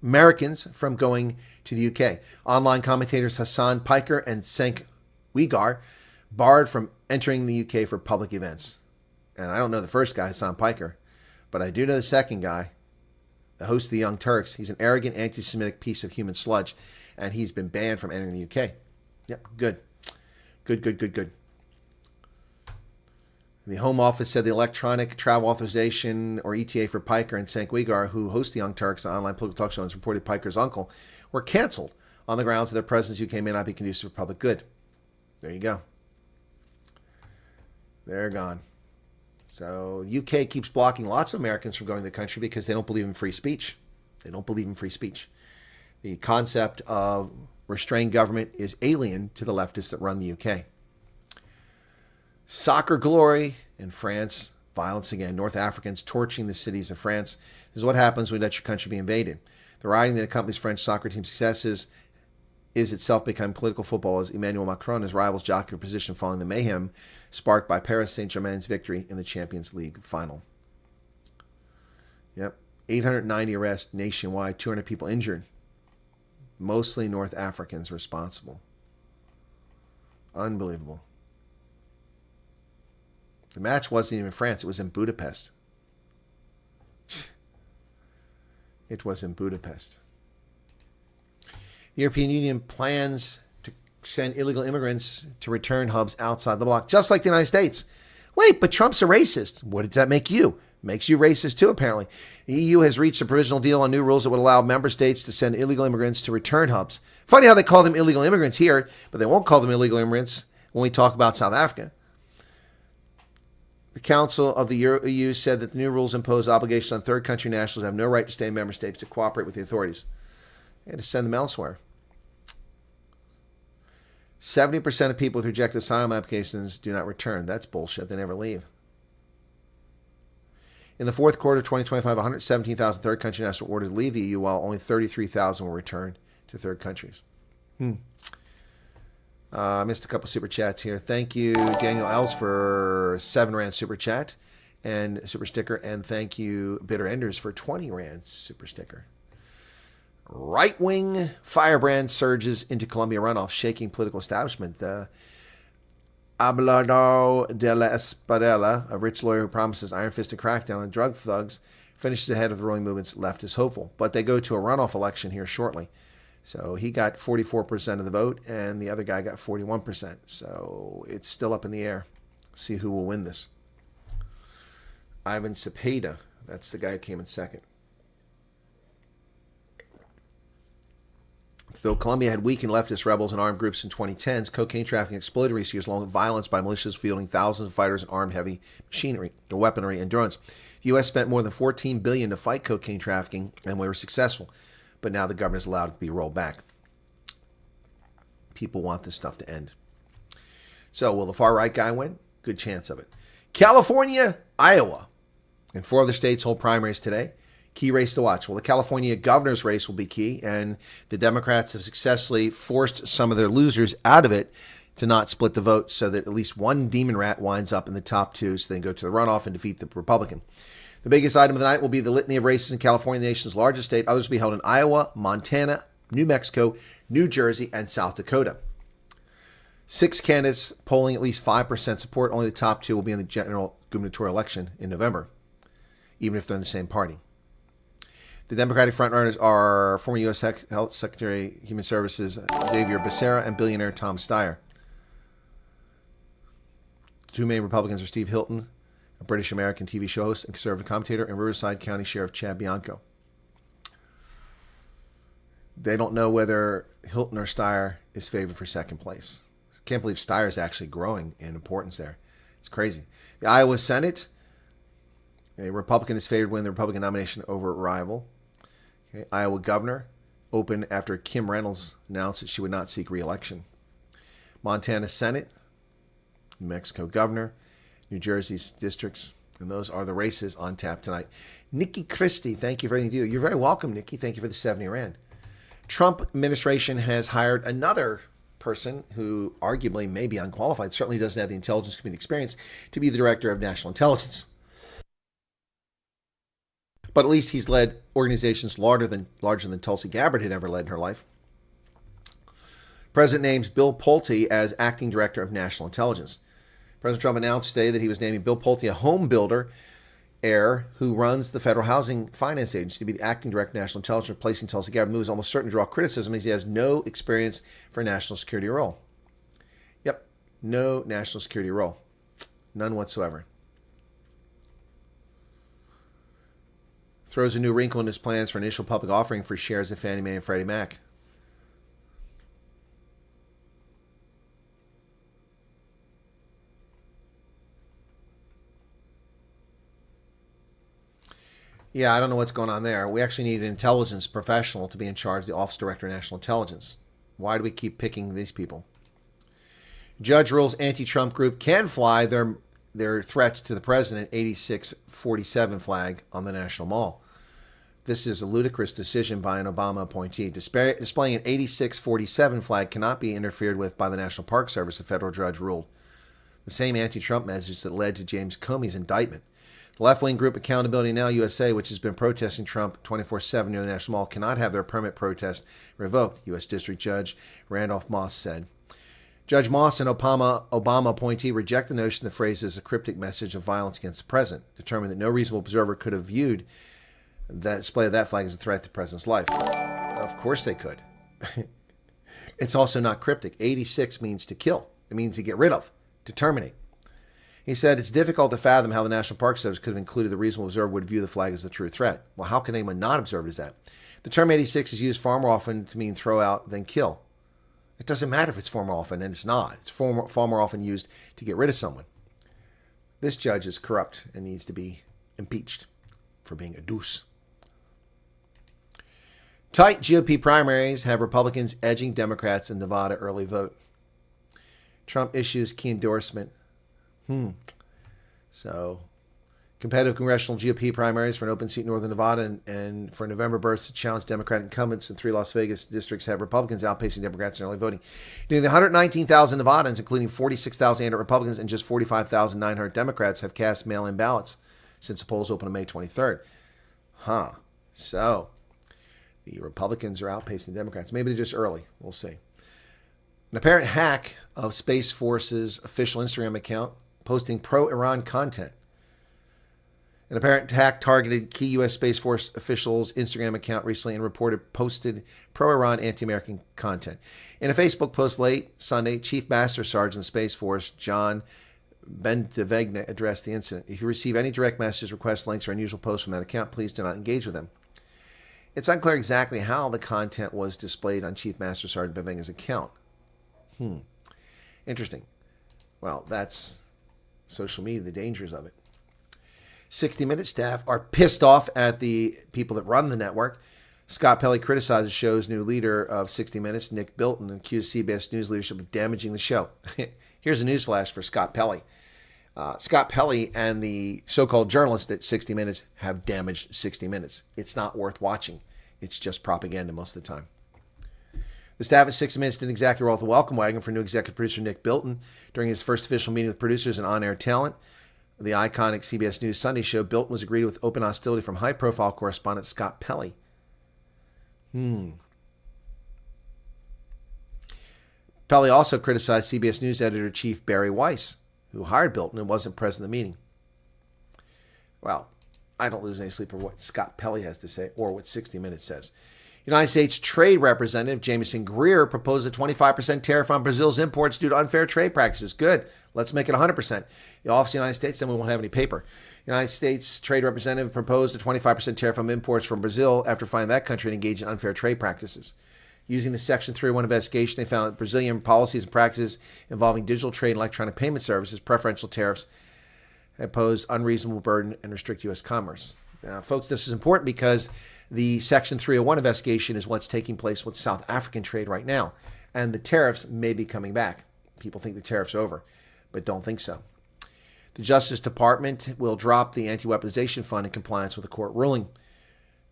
Americans from going to the UK. Online commentators Hassan Piker and Cenk Uygur barred from entering the UK for public events. And I don't know the first guy, Hassan Piker, but I do know the second guy, the host of the Young Turks. He's an arrogant, anti-Semitic piece of human sludge, and he's been banned from entering the UK. Yep, good. Good. The Home Office said the electronic travel authorization, or ETA, for Piker and Cenk Uygur, who host the Young Turks, an online political talk show, and reported Piker's uncle, were canceled on the grounds that their presence in the UK may not be conducive for public good. There you go. They're gone. So the UK keeps blocking lots of Americans from going to the country because they don't believe in free speech. They don't believe in free speech. The concept of restrained government is alien to the leftists that run the UK. Soccer glory in France. Violence again. North Africans torching the cities of France. This is what happens when you let your country be invaded. The rioting that accompanies French soccer team successes is itself becoming political football as Emmanuel Macron and his rivals jockey for position following the mayhem sparked by Paris Saint-Germain's victory in the Champions League final. Yep. 890 arrests nationwide, 200 people injured. Mostly North Africans responsible. Unbelievable. The match wasn't even in France. It was in Budapest. It was in Budapest. The European Union plans to send illegal immigrants to return hubs outside the bloc, just like the United States. Wait, but Trump's a racist. What does that make you? Makes you racist too, apparently. The EU has reached a provisional deal on new rules that would allow member states to send illegal immigrants to return hubs. Funny how they call them illegal immigrants here, but they won't call them illegal immigrants when we talk about South Africa. The Council of the EU said that the new rules impose obligations on third country nationals who have no right to stay in member states to cooperate with the authorities. They had to send them elsewhere. 70% of people with rejected asylum applications do not return. That's bullshit. They never leave. In the fourth quarter of 2025, 117,000 third country nationals were ordered to leave the EU, while only 33,000 were returned to third countries. I missed a couple super chats here. Thank you, Daniel Els, for 7 Rand super chat and super sticker. And thank you, Bitter Enders, for 20 Rand super sticker. Right-wing firebrand surges into Colombia runoff, shaking political establishment. The Abelardo de la Espadella, a rich lawyer who promises iron-fisted crackdown on drug thugs, finishes ahead of the ruling movement's leftist hopeful. But they go to a runoff election here shortly. So he got 44% of the vote, and the other guy got 41%. So it's still up in the air. See who will win this. Ivan Cepeda, that's the guy who came in second. Though Colombia had weakened leftist rebels and armed groups in 2010s, cocaine trafficking exploded recent years along with violence by militias fielding thousands of fighters and armed heavy machinery, weaponry, and drones. The U.S. spent more than $14 billion to fight cocaine trafficking, and we were successful. But now the government is allowed it to be rolled back. People want this stuff to end. So will the far-right guy win? Good chance of it. California, Iowa, and 4 other states hold primaries today. Key race to watch. Well, the California governor's race will be key, and the Democrats have successfully forced some of their losers out of it to not split the vote so that at least one demon rat winds up in the top 2 so they can go to the runoff and defeat the Republican. The biggest item of the night will be the litany of races in California, the nation's largest state. Others will be held in Iowa, Montana, New Mexico, New Jersey, and South Dakota. 6 candidates polling at least 5% support. Only the top 2 will be in the general gubernatorial election in November, even if they're in the same party. The Democratic frontrunners are former U.S. Health Secretary, Human Services, Xavier Becerra, and billionaire Tom Steyer. The 2 main Republicans are Steve Hilton, a British-American TV show host and conservative commentator, and Riverside County Sheriff Chad Bianco. They don't know whether Hilton or Steyer is favored for second place. Can't believe Steyer is actually growing in importance there. It's crazy. The Iowa Senate, a Republican is favored to win the Republican nomination over rival. Okay. Iowa Governor, open after Kim Reynolds announced that she would not seek re-election. Montana Senate, New Mexico Governor, New Jersey's districts, and those are the races on tap tonight. Nikki Christie, thank you for everything you do. You're very welcome, Nikki. Thank you for the 70 Rand. Trump administration has hired another person who arguably may be unqualified, certainly doesn't have the intelligence community experience, to be the director of national intelligence. But at least he's led organizations larger than Tulsi Gabbard had ever led in her life. President names Bill Pulte as acting director of national intelligence. President Trump announced today that he was naming Bill Pulte, a home builder heir who runs the Federal Housing Finance Agency, to be the acting director of national intelligence, replacing Tulsi Gabbard. Move is almost certain to draw criticism as he has no experience for a national security role. Yep, no national security role. None whatsoever. Throws a new wrinkle in his plans for initial public offering for shares of Fannie Mae and Freddie Mac. Yeah, I don't know what's going on there. We actually need an intelligence professional to be in charge of the Office Director of National Intelligence. Why do we keep picking these people? Judge rules anti-Trump group can fly their threats to the president 8647 flag on the National Mall. This is a ludicrous decision by an Obama appointee. Displaying an 8647 flag cannot be interfered with by the National Park Service, a federal judge ruled. The same anti-Trump message that led to James Comey's indictment. The left-wing group Accountability Now USA, which has been protesting Trump 24/7 near the National Mall, cannot have their permit protest revoked, U.S. District Judge Randolph Moss said. Judge Moss, an Obama appointee, reject the notion the phrase is a cryptic message of violence against the president, determined that no reasonable observer could have viewed the display of that flag as a threat to the president's life. Of course they could. It's also not cryptic. 86 means to kill. It means to get rid of, to terminate. He said, it's difficult to fathom how the National Park Service could have included the reasonable observer would view the flag as a true threat. Well, how can anyone not observe it as that? The term 86 is used far more often to mean throw out than kill. It doesn't matter if it's far more often, and it's not. It's far more often used to get rid of someone. This judge is corrupt and needs to be impeached for being a deuce. Tight GOP primaries have Republicans edging Democrats in Nevada early vote. Trump issues key endorsement. So, competitive congressional GOP primaries for an open seat in northern Nevada and for November bursts to challenge Democratic incumbents in 3 Las Vegas districts have Republicans outpacing Democrats in early voting. Nearly 119,000 Nevadans, including 46,800 Republicans and just 45,900 Democrats, have cast mail-in ballots since the polls opened on May 23rd. So, the Republicans are outpacing the Democrats. Maybe they're just early. We'll see. An apparent hack of Space Force's official Instagram account posting pro-Iran content. An apparent hack targeted key U.S. Space Force officials' Instagram account recently and reported posted pro-Iran, anti-American content. In a Facebook post late Sunday, Chief Master Sergeant Space Force John Bendavegna addressed the incident. If you receive any direct messages, requests, links, or unusual posts from that account, please do not engage with them. It's unclear exactly how the content was displayed on Chief Master Sergeant Bendavegna's account. Interesting. Well, that's social media, the dangers of it. 60 Minutes staff are pissed off at the people that run the network. Scott Pelley criticized the show's new leader of 60 Minutes, Nick Bilton, and accused CBS News leadership of damaging the show. Here's a newsflash for Scott Pelley. Scott Pelley and the so-called journalists at 60 Minutes have damaged 60 Minutes. It's not worth watching. It's just propaganda most of the time. The staff at 60 Minutes didn't exactly roll out the welcome wagon for new executive producer Nick Bilton. During his first official meeting with producers and on-air talent, the iconic CBS News Sunday show, Bilton was greeted with open hostility from high-profile correspondent Scott Pelley. Pelley also criticized CBS News editor-in-chief Barry Weiss, who hired Bilton and wasn't present at the meeting. Well, I don't lose any sleep over what Scott Pelley has to say or what 60 Minutes says. United States Trade Representative Jamieson Greer proposed a 25% tariff on Brazil's imports due to unfair trade practices. Good. Let's make it 100%. The Office of the United States, then we won't have any paper. United States Trade Representative proposed a 25% tariff on imports from Brazil after finding that country engaged in unfair trade practices. Using the Section 301 investigation, they found that Brazilian policies and practices involving digital trade and electronic payment services, preferential tariffs, impose unreasonable burden and restrict U.S. commerce. Now, folks, this is important because The Section 301 investigation is what's taking place with South African trade right now. And the tariffs may be coming back. People think the tariffs are over, but don't think so. The Justice Department will drop the anti-weaponization fund in compliance with a court ruling.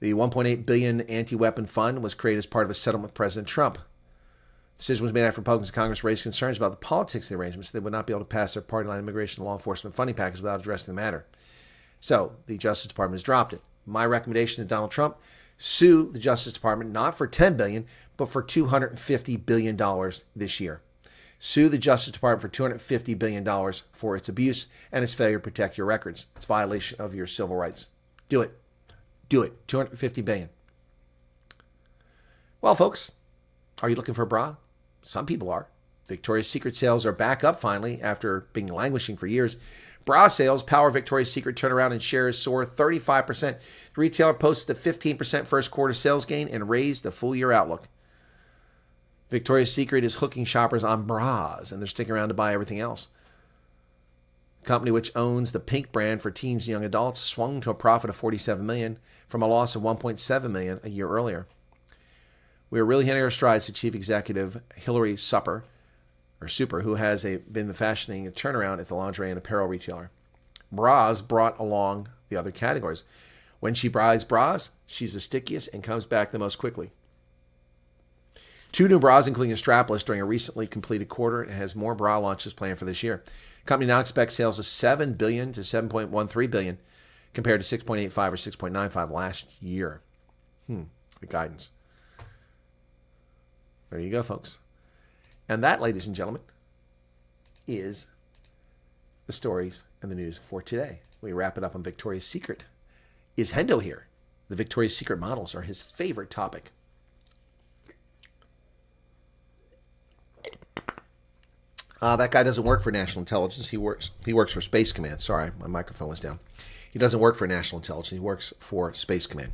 The $1.8 billion anti-weapon fund was created as part of a settlement with President Trump. The decision was made after Republicans in Congress raised concerns about the politics of the arrangements. They would not be able to pass their party line immigration and law enforcement funding package without addressing the matter. So the Justice Department has dropped it. My recommendation to Donald Trump: sue the Justice Department not for $10 billion, but for $250 billion this year. Sue the Justice Department for $250 billion for its abuse and its failure to protect your records. It's violation of your civil rights. Do it. Do it. $250 billion. Well, folks, are you looking for a bra? Some people are. Victoria's Secret sales are back up finally after being languishing for years. Bra sales power Victoria's Secret turnaround and shares soar 35%. The retailer posted a 15% first quarter sales gain and raised the full year outlook. Victoria's Secret is hooking shoppers on bras, and they're sticking around to buy everything else. The company, which owns the Pink brand for teens and young adults, swung to a profit of $47 million from a loss of $1.7 million a year earlier. We are really hitting our strides to Chief Executive Hillary Super, who has been fashioning a turnaround at the lingerie and apparel retailer. Bras brought along the other categories. When she buys bras, she's the stickiest and comes back the most quickly. 2 new bras, including a strapless, during a recently completed quarter, and has more bra launches planned for this year. The company now expects sales of $7 billion to $7.13 billion, compared to $6.85 or $6.95 last year. The guidance. There you go, folks. And that, ladies and gentlemen, is the stories and the news for today. We wrap it up on Victoria's Secret. Is Hendo here? The Victoria's Secret models are his favorite topic. That guy doesn't work for national intelligence. He works for Space Command. Sorry, my microphone was down. He doesn't work for national intelligence. He works for Space Command.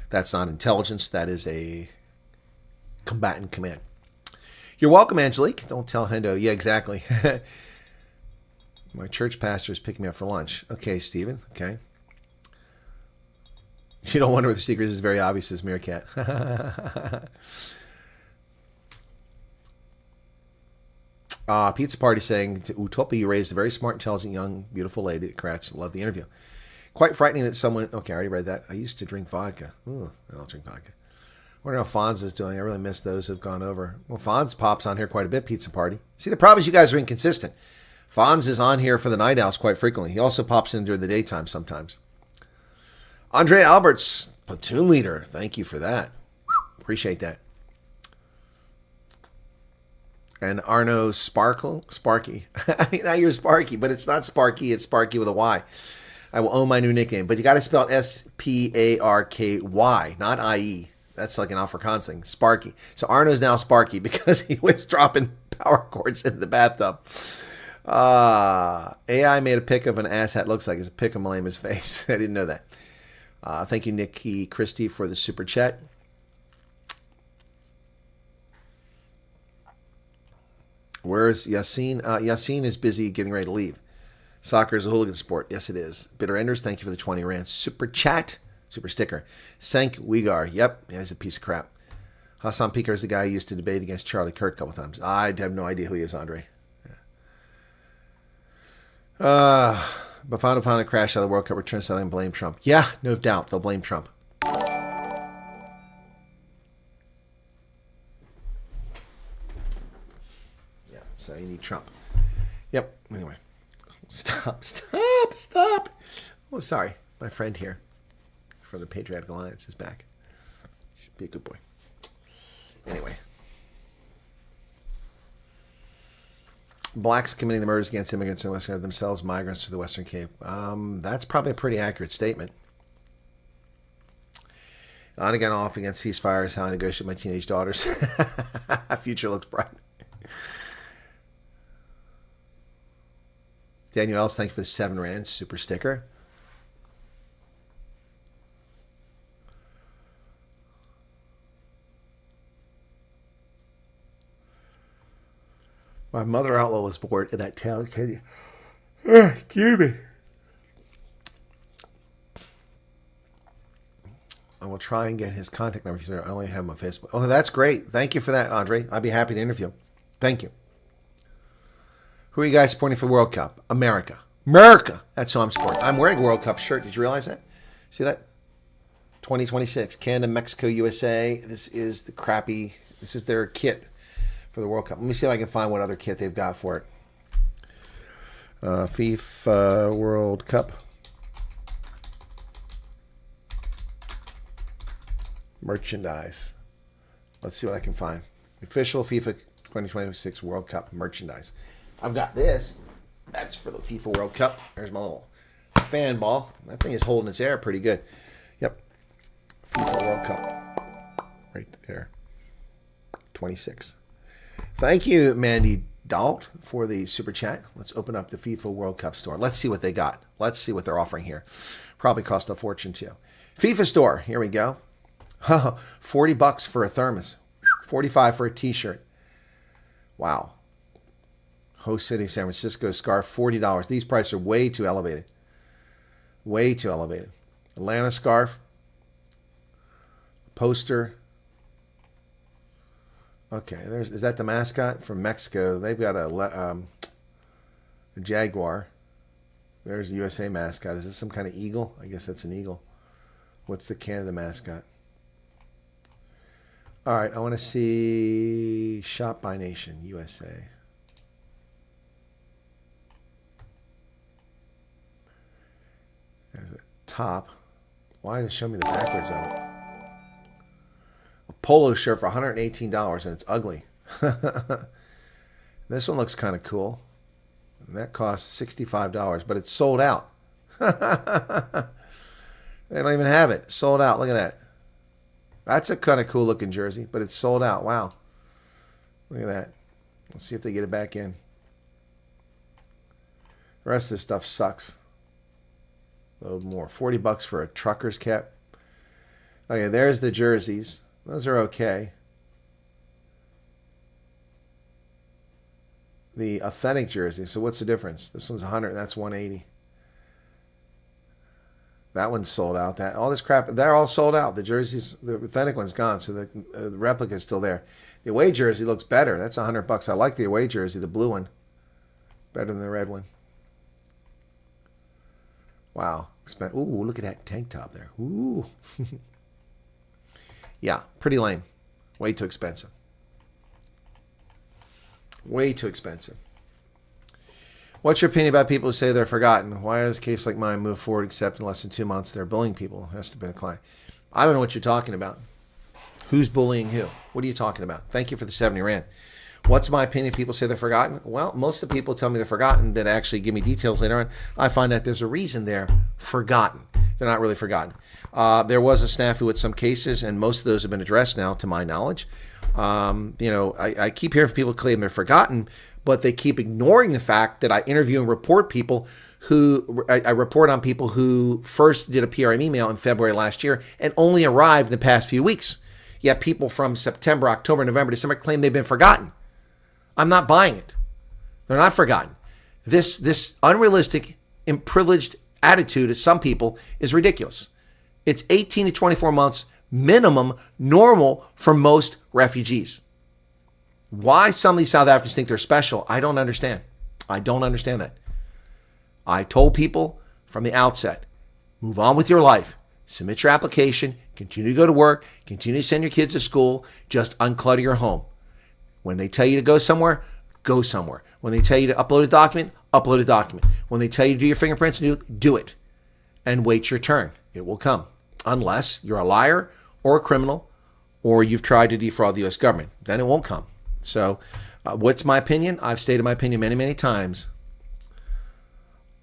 That's not intelligence. That is a combatant command. You're welcome, Angelique. Don't tell Hendo. Yeah, exactly. My church pastor is picking me up for lunch. Okay, Stephen. Okay. You don't wonder what the secret is. It's very obvious, says Meerkat. Pizza Party saying, to Utopia, you raised a very smart, intelligent, young, beautiful lady. Congrats. Love the interview. Quite frightening that someone... Okay, I already read that. I used to drink vodka. Ooh, I don't drink vodka. I wonder how Fonz is doing. I really miss those who've gone over. Well, Fonz pops on here quite a bit, Pizza Party. See, the problem is you guys are inconsistent. Fonz is on here for the night owls quite frequently. He also pops in during the daytime sometimes. Andre Alberts, platoon leader. Thank you for that. Appreciate that. And Arno Sparky. Now you're Sparky, but it's not Sparky. It's Sparky with a Y. I will own my new nickname. But you got to spell Sparky, not IE. That's like an Afrikaans thing. Sparky. So Arno's now Sparky because he was dropping power cords into the bathtub. AI made a pic of an asshat looks like it's a pic of Malema's face. I didn't know that. Thank you, Nikki Christie, for the super chat. Where's Yassine? Yassine is busy getting ready to leave. Soccer is a hooligan sport. Yes, it is. Bitter Enders, thank you for the 20 rands. Super chat. Super sticker. Sank Uyghur. Yep. Yeah, he's a piece of crap. Hassan Piker is the guy who used to debate against Charlie Kirk a couple times. I have no idea who he is, Andre. Yeah. Bafana found a crash out of the World Cup return selling and blame Trump. Yeah, no doubt. They'll blame Trump. Yeah, so you need Trump. Yep. Anyway. Stop. Oh, sorry. My friend here from the Patriotic Alliance is back. Should be a good boy. Anyway. Blacks committing the murders against immigrants in the Western themselves migrants to the Western Cape. That's probably a pretty accurate statement. On again, off against ceasefires, how I negotiate my teenage daughters. Future looks bright. Daniel Ellis, thank you for the 7 rands. Super sticker. My mother outlaw was born in that town, Kenya. Excuse me. I will try and get his contact number. I only have him on Facebook. Oh, that's great. Thank you for that, Andre. I'd be happy to interview him. Thank you. Who are you guys supporting for the World Cup? America. America. That's who I'm supporting. I'm wearing a World Cup shirt. Did you realize that? See that? 2026. Canada, Mexico, USA. This is their kit for the World Cup. Let me see if I can find what other kit they've got for it. FIFA World Cup. Merchandise. Let's see what I can find. Official FIFA 2026 World Cup merchandise. I've got this. That's for the FIFA World Cup. There's my little fan ball. That thing is holding its air pretty good. Yep. FIFA World Cup. Right there. 26. Thank you, Mandy Dalt, for the super chat. Let's open up the FIFA World Cup store. Let's see what they got. Let's see what they're offering here. Probably cost a fortune too. FIFA store. Here we go. $40 for a thermos. $45 for a t-shirt. Wow. Host City, San Francisco scarf, $40. These prices are way too elevated. Way too elevated. Atlanta scarf. Poster. Okay, is that the mascot from Mexico? They've got a jaguar. There's the USA mascot. Is this some kind of eagle? I guess that's an eagle. What's the Canada mascot? All right, I want to see Shop by Nation, USA. There's a top. Why did it show me the backwards of it? A polo shirt for $118, and it's ugly. This one looks kind of cool. And that costs $65, but it's sold out. They don't even have it. Sold out. Look at that. That's a kind of cool looking jersey, but it's sold out. Wow. Look at that. Let's see if they get it back in. The rest of this stuff sucks. A little more. $40 for a trucker's cap. Okay, there's the jerseys. Those are okay. The authentic jersey. So what's the difference? This one's 100. That's 180. That one's sold out. That all this crap, they're all sold out. The jerseys, the authentic one's gone, so the replica is still there. The away jersey looks better. That's $100. I like the away jersey, the blue one, better than the red one. Wow. Ooh, look at that tank top there. Ooh. Yeah, pretty lame. Way too expensive. Way too expensive. What's your opinion about people who say they're forgotten? Why does a case like mine move forward except in less than 2 months? They're bullying people. Has to be a client. I don't know what you're talking about. Who's bullying who? What are you talking about? Thank you for the 70 Rand. What's my opinion? People say they're forgotten. Well, most of the people tell me they're forgotten that actually give me details later on. I find that there's a reason they're forgotten. They're not really forgotten. There was a snafu with some cases, and most of those have been addressed now, to my knowledge. I keep hearing from people claim they're forgotten, but they keep ignoring the fact that I interview and report people who I report on people who first did a PRM email in February last year and only arrived in the past few weeks. Yet people from September, October, November, December claim they've been forgotten. I'm not buying it. They're not forgotten. This unrealistic and privileged attitude of some people is ridiculous. It's 18 to 24 months minimum normal for most refugees. Why some of these South Africans think they're special, I don't understand. I don't understand that. I told people from the outset, move on with your life. Submit your application. Continue to go to work. Continue to send your kids to school. Just unclutter your home. When they tell you to go somewhere, go somewhere. When they tell you to upload a document, upload a document. When they tell you to do your fingerprints, do it. And wait your turn. It will come. Unless you're a liar or a criminal or you've tried to defraud the U.S. government. Then it won't come. So what's my opinion? I've stated my opinion many, many times.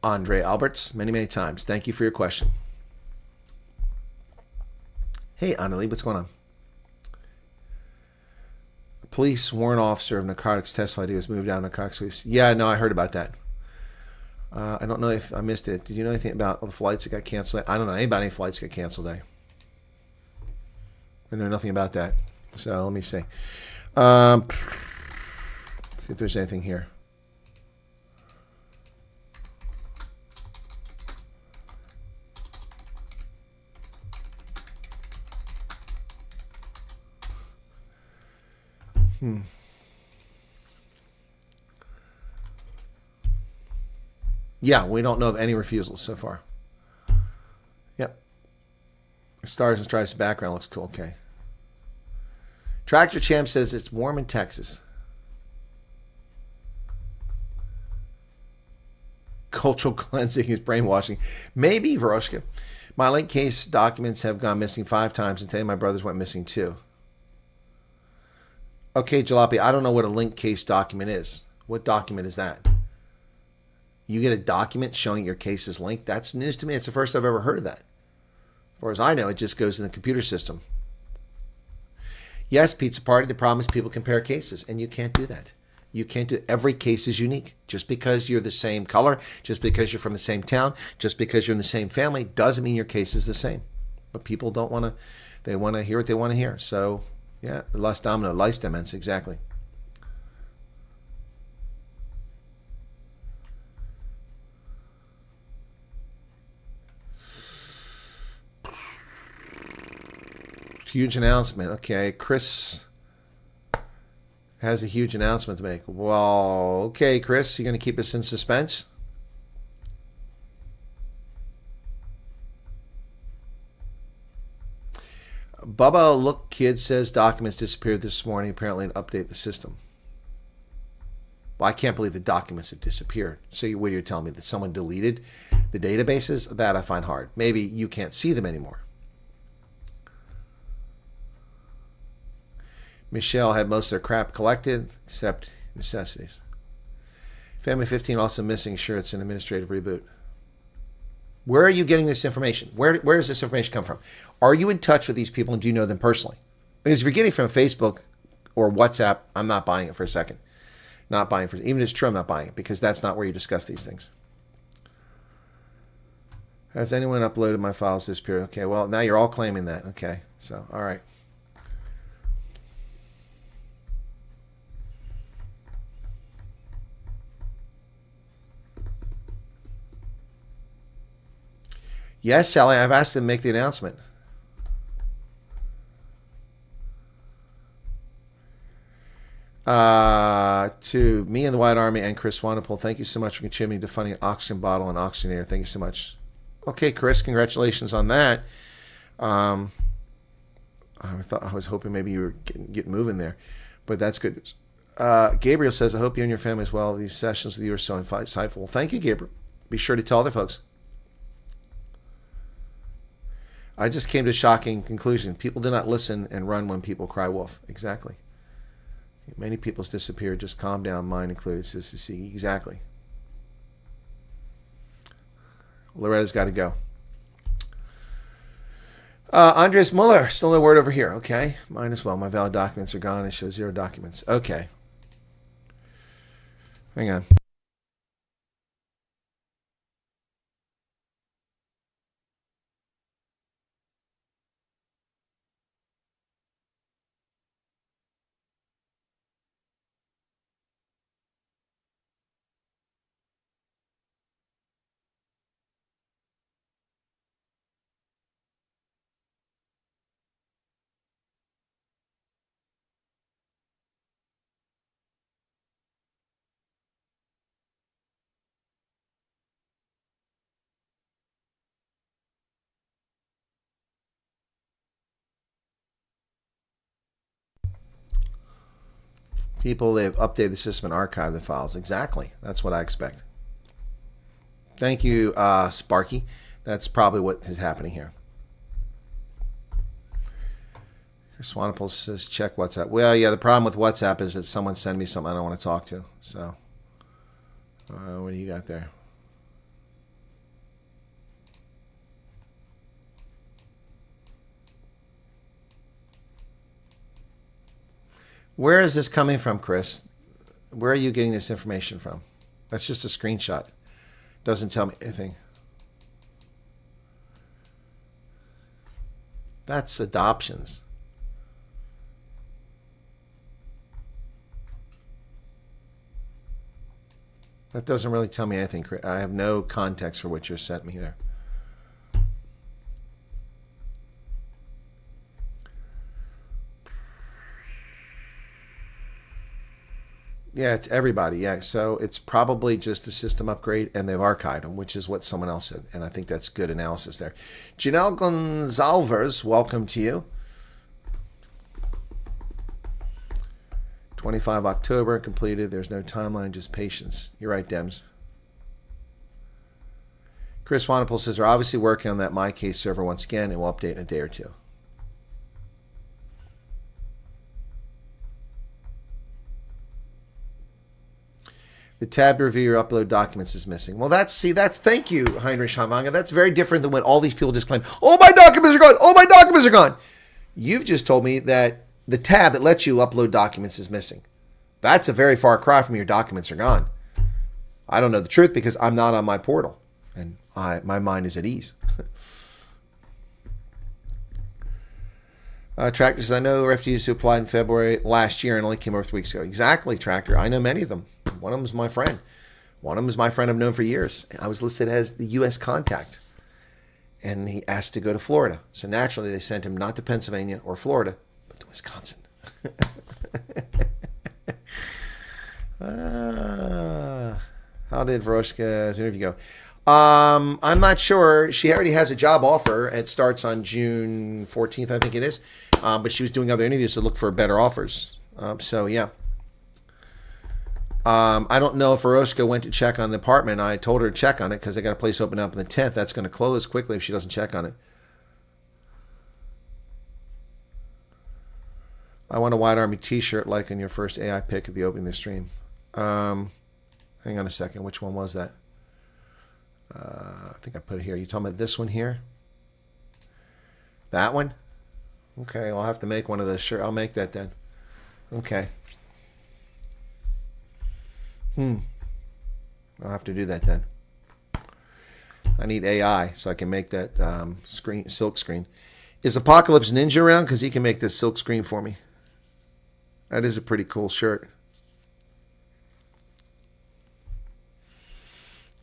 Andre Alberts, many, many times. Thank you for your question. Hey, Annalie, what's going on? A police warrant officer of narcotics testified he was moved out of narcotics police. Yeah, no, I heard about that. I don't know if I missed it. Did you know anything about the flights that got canceled? I don't know anything about any flights that got canceled today. I know nothing about that. So let me see. Let's see if there's anything here. Yeah, we don't know of any refusals so far. Yep. Stars and Stripes background looks cool. Okay. Tractor Champ says it's warm in Texas. Cultural cleansing is brainwashing. Maybe, Veroshka. My link case documents have gone missing 5 times, and today my brothers went missing 2. Okay, Jalopy, I don't know what a link case document is. What document is that? You get a document showing your case is linked? That's news to me. It's the first I've ever heard of that. As far as I know, it just goes in the computer system. Yes, Pizza Party, the problem is people compare cases, and you can't do that. You can't do every case is unique. Just because you're the same color, just because you're from the same town, just because you're in the same family, doesn't mean your case is the same. But people don't want to, they want to hear what they want to hear. So, yeah, less domino, lice demens, exactly. Huge announcement. Okay, Chris has a huge announcement to make. Well, okay, Chris, you're going to keep us in suspense? Bubba Look Kid says documents disappeared this morning, apparently to update the system. Well, I can't believe the documents have disappeared. So what are you telling me? That someone deleted the databases? That I find hard. Maybe you can't see them anymore. Michelle had most of their crap collected, except necessities. Family 15 also missing. Sure, it's an administrative reboot. Where are you getting this information? Where does this information come from? Are you in touch with these people and do you know them personally? Because if you're getting from Facebook or WhatsApp, I'm not buying it for a second. Not buying for it. Even if it's true, I'm not buying it because that's not where you discuss these things. Has anyone uploaded my files this period? Okay, well, now you're all claiming that. Okay, so, all right. Yes, Sally, I've asked them to make the announcement. To me and the Wyatt Army and Chris Wonderful, thank you so much for contributing to funding an oxygen bottle and oxygenator. Thank you so much. Okay, Chris, congratulations on that. I was hoping maybe you were getting moving there, but that's good. Gabriel says, I hope you and your family as well. These sessions with you are so insightful. Well, thank you, Gabriel. Be sure to tell other folks. I just came to a shocking conclusion. People do not listen and run when people cry wolf. Exactly. Many people's disappeared. Just calm down, mine included. See, exactly. Loretta's got to go. Andres Muller, still no word over here. Okay, mine as well. My valid documents are gone. It shows 0 documents. Okay. Hang on. People, they've updated the system and archived the files. Exactly. That's what I expect. Thank you, Sparky. That's probably what is happening here. Chris Swanepoel says, check WhatsApp. Well, yeah, the problem with WhatsApp is that someone sent me something I don't want to talk to. So, what do you got there? Where is this coming from, Chris? Where are you getting this information from? That's just a screenshot. Doesn't tell me anything. That's adoptions. That doesn't really tell me anything. I have no context for what you sent me there. Yeah, it's everybody. Yeah, so it's probably just a system upgrade, and they've archived them, which is what someone else said, and I think that's good analysis there. Janelle Gonzalez, welcome to you. 25 October completed. There's no timeline, just patience. You're right, Dems. Chris Wyatt says they're obviously working on that My Case server once again, and we'll update in a day or two. The tab to review your upload documents is missing. Well, thank you, Heinrich Hamanga. That's very different than what all these people just claim. Oh, my documents are gone. Oh, my documents are gone. You've just told me that the tab that lets you upload documents is missing. That's a very far cry from your documents are gone. I don't know the truth because I'm not on my portal, and my mind is at ease. Tractor says, I know refugees who applied in February last year and only came over 3 weeks ago. Exactly, Tractor. I know many of them. One of them is my friend. One of them is my friend I've known for years. I was listed as the U.S. contact. And he asked to go to Florida. So naturally, they sent him not to Pennsylvania or Florida, but to Wisconsin. How did Veroshka's interview go? I'm not sure. She already has a job offer. It starts on June 14th, I think it is. But she was doing other interviews to look for better offers. So, yeah. I don't know if Veroshka went to check on the apartment. I told her to check on it because they got a place open up on the 10th. That's going to close quickly if she doesn't check on it. I want a White Army t-shirt like in your first AI pick at the opening of the stream. Hang on a second. Which one was that? I think I put it here. You talking about this one here? That one? Okay, I'll have to make one of those. Sure, I'll make that then. Okay. I'll have to do that then. I need AI so I can make that silk screen. Is Apocalypse Ninja around? Because he can make this silk screen for me. That is a pretty cool shirt.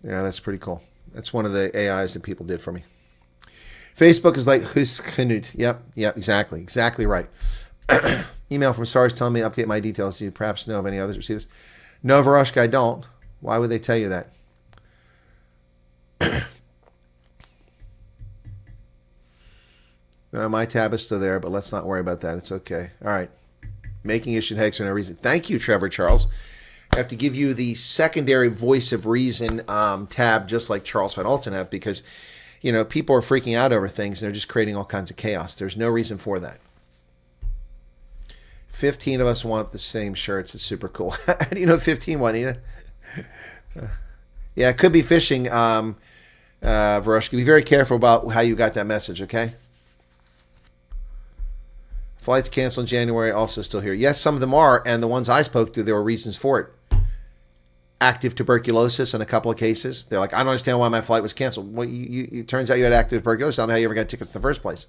Yeah, that's pretty cool. That's one of the AIs that people did for me. Facebook is like Husknut. Yep, exactly. Exactly right. Email from SARS telling me to update my details. Do you perhaps know of any others receive this? No, Veroshka, I don't. Why would they tell you that? No, my tab is still there, but let's not worry about that. It's okay. All right. Making issued hex for no reason. Thank you, Trevor Charles. I have to give you the secondary voice of reason tab, just like Charles Van Alten have, because, you know, people are freaking out over things and they're just creating all kinds of chaos. There's no reason for that. 15 of us want the same shirts. It's super cool. How do you know 15, Juanita? Yeah, it could be phishing, Veroshka. Be very careful about how you got that message, okay? Flights canceled in January, also still here. Yes, some of them are, and the ones I spoke to, there were reasons for it. Active tuberculosis in a couple of cases. They're like, I don't understand why my flight was canceled. Well, it turns out you had active tuberculosis. I don't know how you ever got tickets in the first place.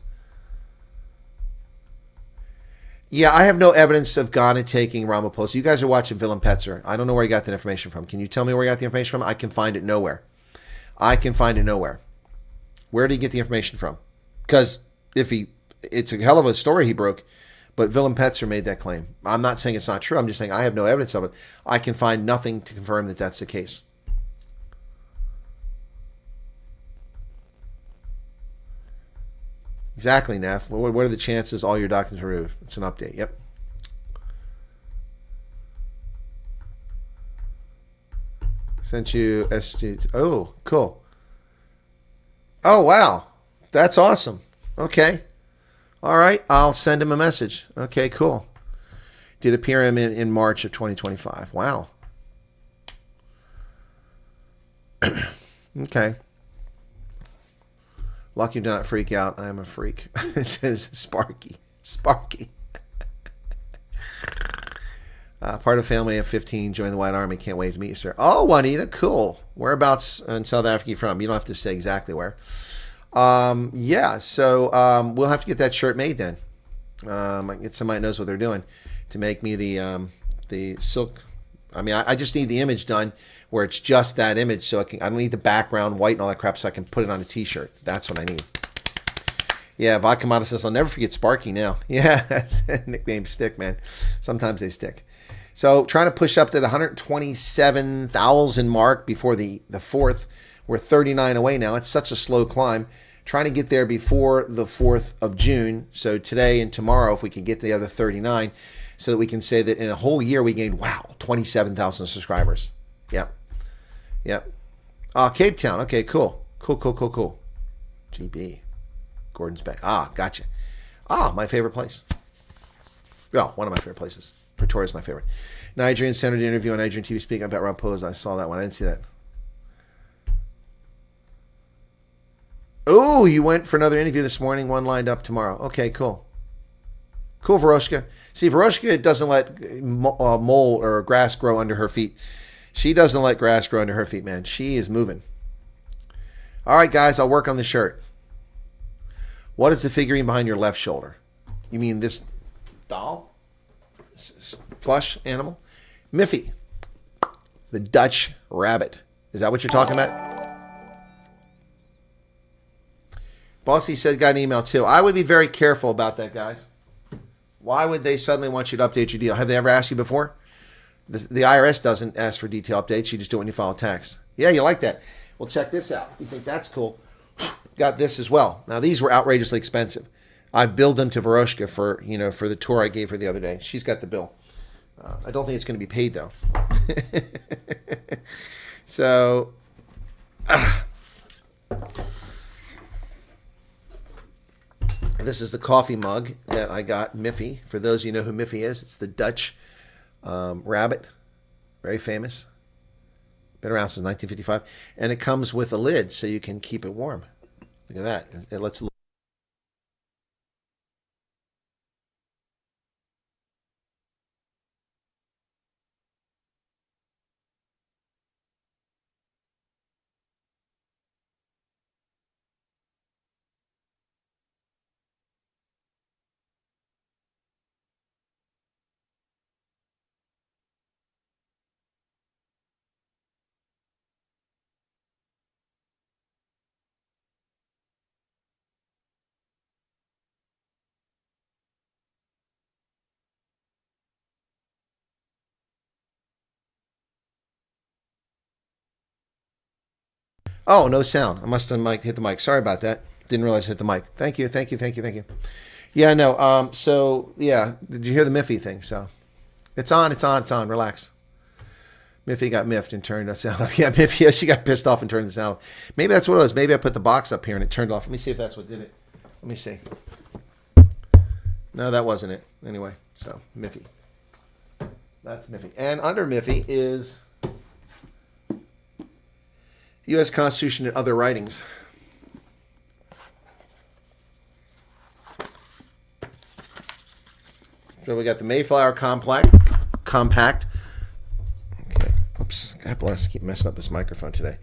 Yeah, I have no evidence of Ghana taking Ramaphosa. You guys are watching Willem Petzer. I don't know where you got that information from. Can you tell me where you got the information from? I can find it nowhere. Where did he get the information from? Because it's a hell of a story he broke, but Willem Petzer made that claim. I'm not saying it's not true. I'm just saying I have no evidence of it. I can find nothing to confirm that that's the case. Exactly, Neff. What are the chances all your documents are removed? It's an update. Yep. Sent you ST. Oh, cool. Oh, wow. That's awesome. Okay. All right. I'll send him a message. Okay, cool. Did appear in March of 2025. Wow. Okay. Lucky do not freak out. I am a freak. It says Sparky. Part of family of 15. Joined the White Army. Can't wait to meet you, sir. Oh, Juanita. Cool. Whereabouts in South Africa are you from? You don't have to say exactly where. Yeah. So we'll have to get that shirt made then. Get somebody that knows what they're doing to make me the silk. I mean, I just need the image done where it's just that image, so I don't need the background white and all that crap, so I can put it on a t-shirt. That's what I need. Yeah, Vodkamata says, I'll never forget Sparky now. Yeah, that's nicknames stick, man. Sometimes they stick. So trying to push up to the 127,000 mark before the 4th. We're 39 away now. It's such a slow climb. Trying to get there before the 4th of June. So today and tomorrow, if we can get the other 39, so that we can say that in a whole year we gained, wow, 27,000 subscribers. Yep. Yep. Cape Town. Okay, cool. Cool. GB. Gordon's Bay. Gotcha. My favorite place. Well, one of my favorite places. Pretoria's my favorite. Nigerian Senator interview on Nigerian TV speaking about Rob Pose. I saw that one. I didn't see that. Oh, you went for another interview this morning. One lined up tomorrow. Okay, cool. Cool, Varoshka. See, Varoshka doesn't let mole or grass grow under her feet. She doesn't let grass grow under her feet, man. She is moving. All right, guys, I'll work on the shirt. What is the figurine behind your left shoulder? You mean this doll? Plush animal? Miffy, the Dutch rabbit. Is that what you're talking about? Bossy said, got an email too. I would be very careful about that, guys. Why would they suddenly want you to update your deal? Have they ever asked you before? The IRS doesn't ask for detail updates. You just do it when you file tax. Yeah, you like that. Well, check this out. You think that's cool? Got this as well. Now, these were outrageously expensive. I billed them to Varoshka for the tour I gave her the other day. She's got the bill. I don't think it's going to be paid, though. So, this is the coffee mug that I got Miffy. For those of you know who Miffy is, it's the Dutch rabbit. Very famous. Been around since 1955. And it comes with a lid so you can keep it warm. Look at that. It lets Oh, no sound. I must have hit the mic. Sorry about that. Didn't realize I hit the mic. Thank you. Yeah, no. So, yeah. Did you hear the Miffy thing? So, it's on. Relax. Miffy got miffed and turned the sound off. Yeah, Miffy, yeah, she got pissed off and turned the sound off. Maybe that's what it was. Maybe I put the box up here and it turned off. Let me see if that's what did it. Let me see. No, that wasn't it. Anyway, so, Miffy. That's Miffy. And under Miffy is U.S. Constitution and other writings. So we got the Mayflower Compact. Okay. Oops. God bless. I keep messing up this microphone today.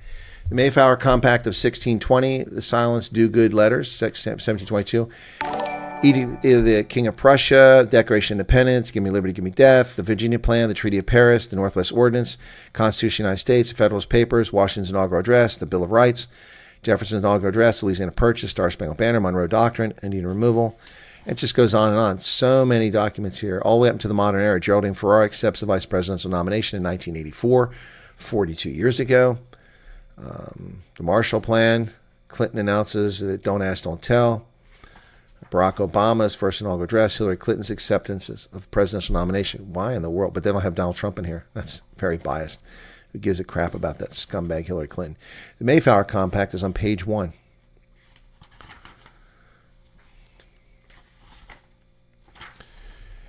The Mayflower Compact of 1620. The Silence Do Good Letters, 1722. The King of Prussia, Declaration of Independence, Give Me Liberty, Give Me Death, the Virginia Plan, the Treaty of Paris, the Northwest Ordinance, Constitution of the United States, Federalist Papers, Washington's Inaugural Address, the Bill of Rights, Jefferson's Inaugural Address, Louisiana Purchase, Star Spangled Banner, Monroe Doctrine, Indian Removal. It just goes on and on. So many documents here, all the way up to the modern era. Geraldine Ferrara accepts the vice presidential nomination in 1984, 42 years ago. The Marshall Plan, Clinton announces that don't ask, don't tell. Barack Obama's first inaugural address, Hillary Clinton's acceptance of presidential nomination. Why in the world? But they don't have Donald Trump in here. That's very biased. Who gives a crap about that scumbag Hillary Clinton? The Mayflower Compact is on page 1.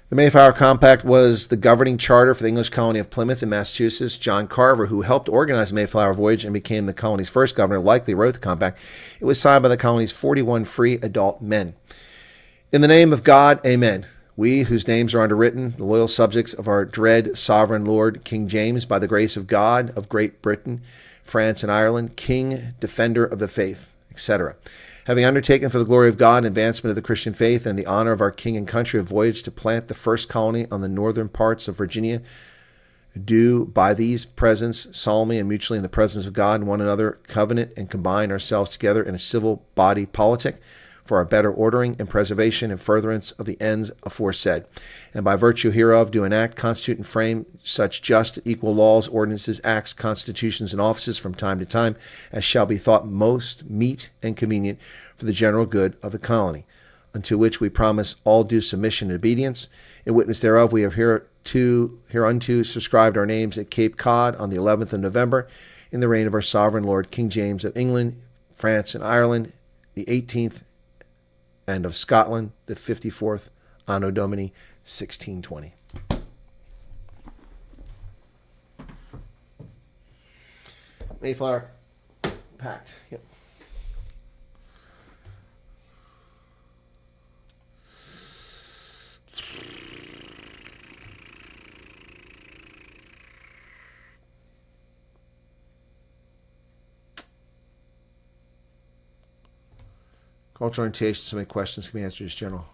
The Mayflower Compact was the governing charter for the English colony of Plymouth in Massachusetts. John Carver, who helped organize the Mayflower voyage and became the colony's first governor, likely wrote the compact. It was signed by the colony's 41 free adult men. In the name of God, amen. We, whose names are underwritten, the loyal subjects of our dread sovereign Lord, King James, by the grace of God, of Great Britain, France, and Ireland, King, defender of the faith, etc. Having undertaken for the glory of God and advancement of the Christian faith and the honor of our king and country a voyage to plant the first colony on the northern parts of Virginia, do by these presents solemnly and mutually in the presence of God and one another covenant and combine ourselves together in a civil body politic for our better ordering and preservation and furtherance of the ends aforesaid, and by virtue hereof do enact, constitute, and frame such just equal laws, ordinances, acts, constitutions, and offices from time to time as shall be thought most meet and convenient for the general good of the colony, unto which we promise all due submission and obedience. In witness thereof we have hereunto subscribed our names at Cape Cod on the 11th of November, in the reign of our sovereign Lord King James of England, France, and Ireland, the 18th, and of Scotland, the 54th, Anno Domini, 1620. Mayflower packed. Yep. Cultural orientation, so many questions can be answered as general.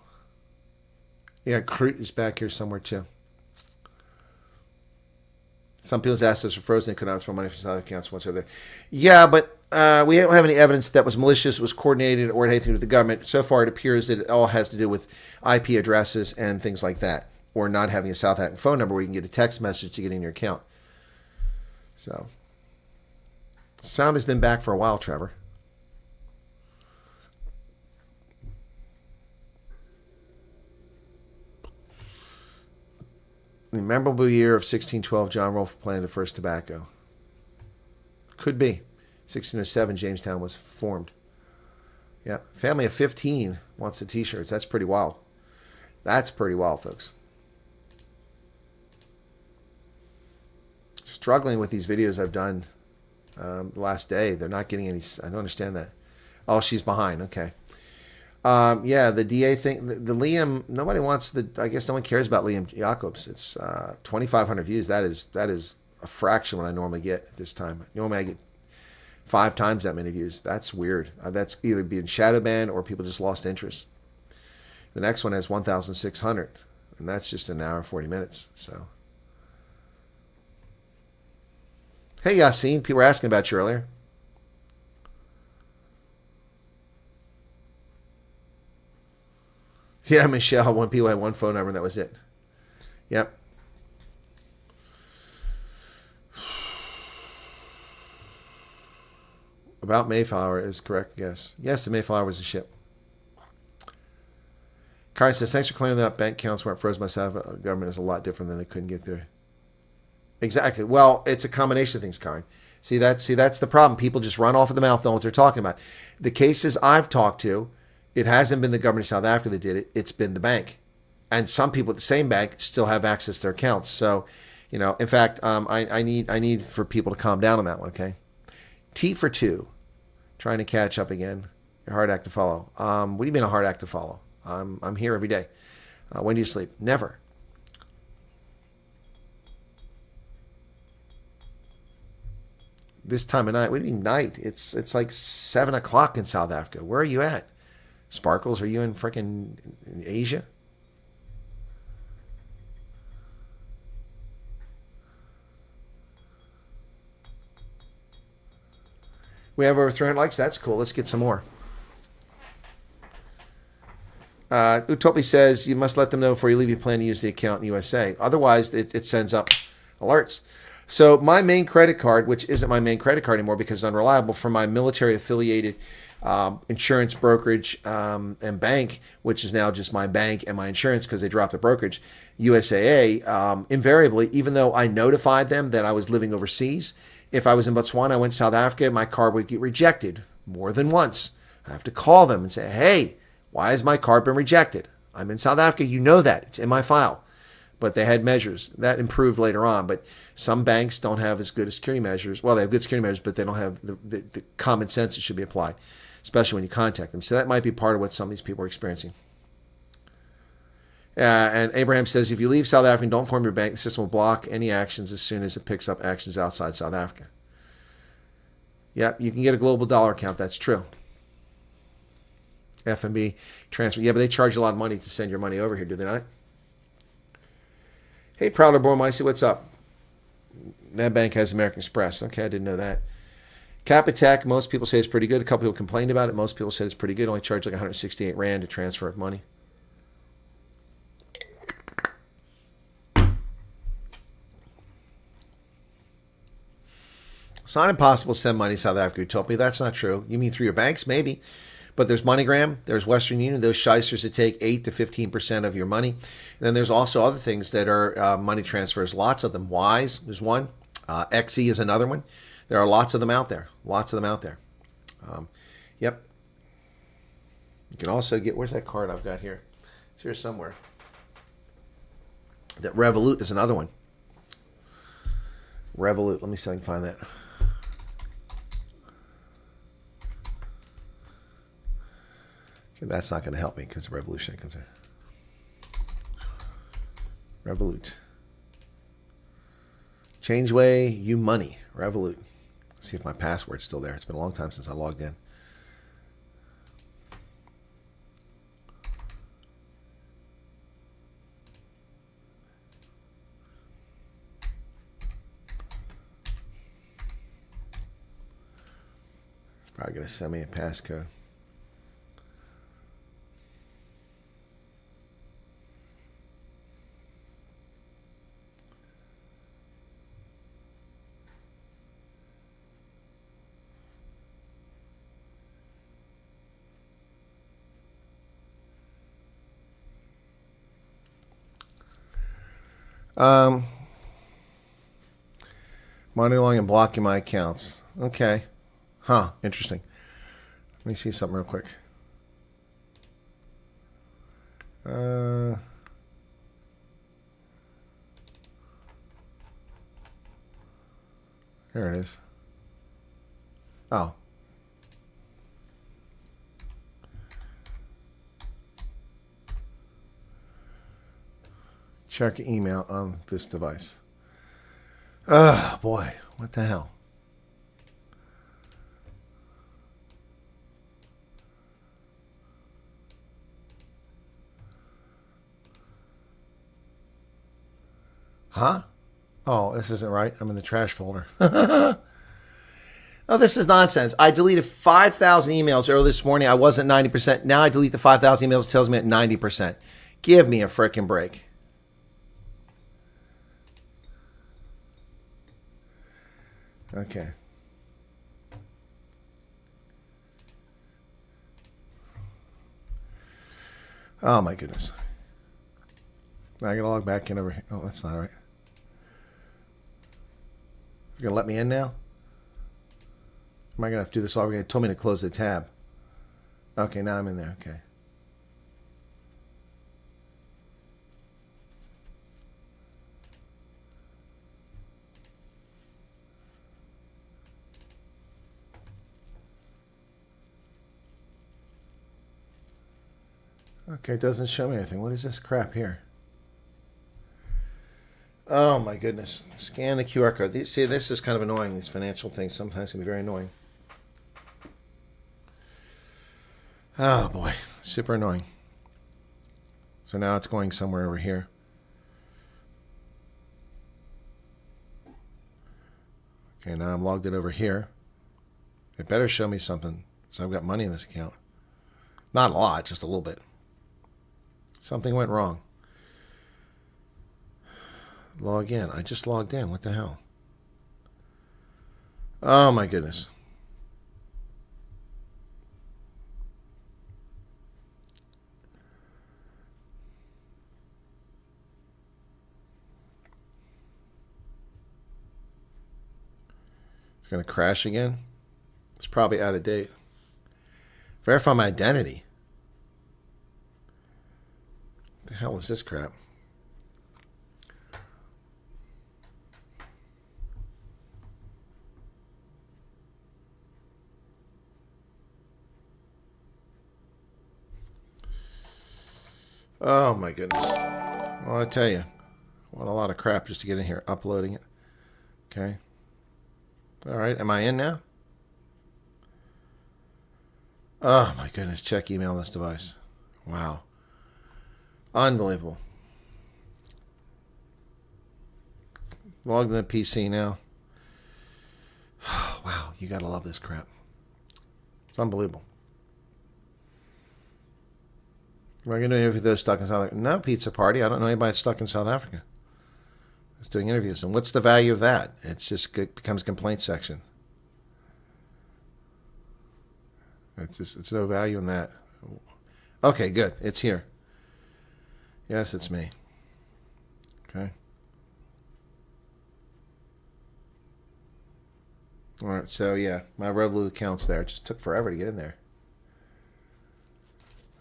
Yeah, Crete is back here somewhere too. Some people's assets are frozen. They could not throw money from South accounts once they're there. Yeah, but we don't have any evidence that was malicious, was coordinated, or had anything to do with the government. So far, it appears that it all has to do with IP addresses and things like that, or not having a South African phone number where you can get a text message to get in your account. So, sound has been back for a while, Trevor. The memorable year of 1612, John Rolfe planted the first tobacco. Could be. 1607, Jamestown was formed. Yeah, family of 15 wants the T-shirts. That's pretty wild. That's pretty wild, folks. Struggling with these videos I've done the last day. They're not getting any. I don't understand that. Oh, she's behind. Okay. Yeah, the DA thing, the Liam, nobody wants I guess no one cares about Liam Jacobs. It's 2,500 views. That is a fraction what I normally get at this time. Normally I get 5 times that many views. That's weird. That's either being shadow banned or people just lost interest. The next one has 1,600, and that's just an hour and 40 minutes. So, hey, Yassine, people were asking about you earlier. Yeah, Michelle, when people had one phone number and that was it. Yep. About Mayflower is correct, yes. Yes, the Mayflower was a ship. Karen says, thanks for clearing that up. Bank accounts weren't frozen by South government is a lot different than they couldn't get there. Exactly. Well, it's a combination of things, Karen. See, that's the problem. People just run off of the mouth, know what they're talking about. The cases I've talked to, it hasn't been the government of South Africa that did it. It's been the bank. And some people at the same bank still have access to their accounts. So, in fact, I need for people to calm down on that one, okay? T for 2. Trying to catch up again. A hard act to follow. What do you mean a hard act to follow? I'm here every day. When do you sleep? Never. This time of night. What do you mean night? It's like 7 o'clock in South Africa. Where are you at? Sparkles, are you in freaking Asia? We have over 300 likes. That's cool. Let's get some more. Utopi says, you must let them know before you leave you plan to use the account in USA. Otherwise, it sends up alerts. So my main credit card, which isn't my main credit card anymore because it's unreliable, for my military-affiliated insurance brokerage and bank, which is now just my bank and my insurance because they dropped the brokerage, USAA, invariably, even though I notified them that I was living overseas, if I was in Botswana, I went to South Africa, my card would get rejected more than once. I have to call them and say, hey, why has my card been rejected? I'm in South Africa. You know that. It's in my file. But they had measures. That improved later on. But some banks don't have as good as security measures. Well, they have good security measures, but they don't have the common sense that should be applied, especially when you contact them. So that might be part of what some of these people are experiencing. And Abraham says, if you leave South Africa and don't form your bank, the system will block any actions as soon as it picks up actions outside South Africa. Yep, you can get a global dollar account. That's true. FNB transfer. Yeah, but they charge a lot of money to send your money over here, do they not? Hey, Prowler Bormicey, what's up? That bank has American Express. Okay, I didn't know that. Capitec, most people say it's pretty good. A couple people complained about it. Most people said it's pretty good. Only charge like 168 Rand to transfer money. It's not impossible to send money to South Africa, Utopia. That's not true. You mean through your banks? Maybe. But there's MoneyGram, there's Western Union, those shysters that take 8 to 15% of your money. And then there's also other things that are money transfers, lots of them. Wise is one. XE is another one. There are lots of them out there. Lots of them out there. Yep. You can also get, where's that card I've got here? It's here somewhere. That Revolut is another one. Revolut, let me see if I can find that. Okay, that's not going to help me because the revolution comes in. Revolut. Changeway, you money. Revolut. Let's see if my password's still there. It's been a long time since I logged in. It's probably going to send me a passcode. Monitoring and blocking my accounts. Okay. Huh. Interesting. Let me see something real quick. There it is. Oh. Check your email on this device. Oh, boy. What the hell? Huh? Oh, this isn't right. I'm in the trash folder. Oh, this is nonsense. I deleted 5,000 emails earlier this morning. I wasn't 90%. Now I delete the 5,000 emails. It tells me at 90%. Give me a frickin' break. Okay. Oh, my goodness. Now I gotta log back in over here. Oh, that's not right. You're gonna let me in now? Am I gonna have to do this all again? It told me to close the tab. Okay, now I'm in there. Okay. Okay, it doesn't show me anything. What is this crap here? Oh my goodness. Scan the QR code. See, this is kind of annoying. These financial things sometimes can be very annoying. Oh boy, super annoying. So now it's going somewhere over here. Okay, now I'm logged in over here. It better show me something, because I've got money in this account. Not a lot, just a little bit. Something went wrong. Log in. I just logged in. What the hell? Oh my goodness. It's going to crash again. It's probably out of date. Verify my identity. What the hell is this crap? Oh my goodness. Well, I tell you, what a lot of crap just to get in here, uploading it. Okay. All right, am I in now? Oh my goodness, check email on this device. Wow. Unbelievable. Logged in the PC now. Wow, you got to love this crap. It's unbelievable. We're going to interview those stuck in South Africa. No, pizza party. I don't know anybody stuck in South Africa. It's doing interviews. And what's the value of that? It becomes a complaint section. It's no value in that. Okay, good. It's here. Yes, it's me. Okay. All right, so yeah, my Revolut account's there. It just took forever to get in there.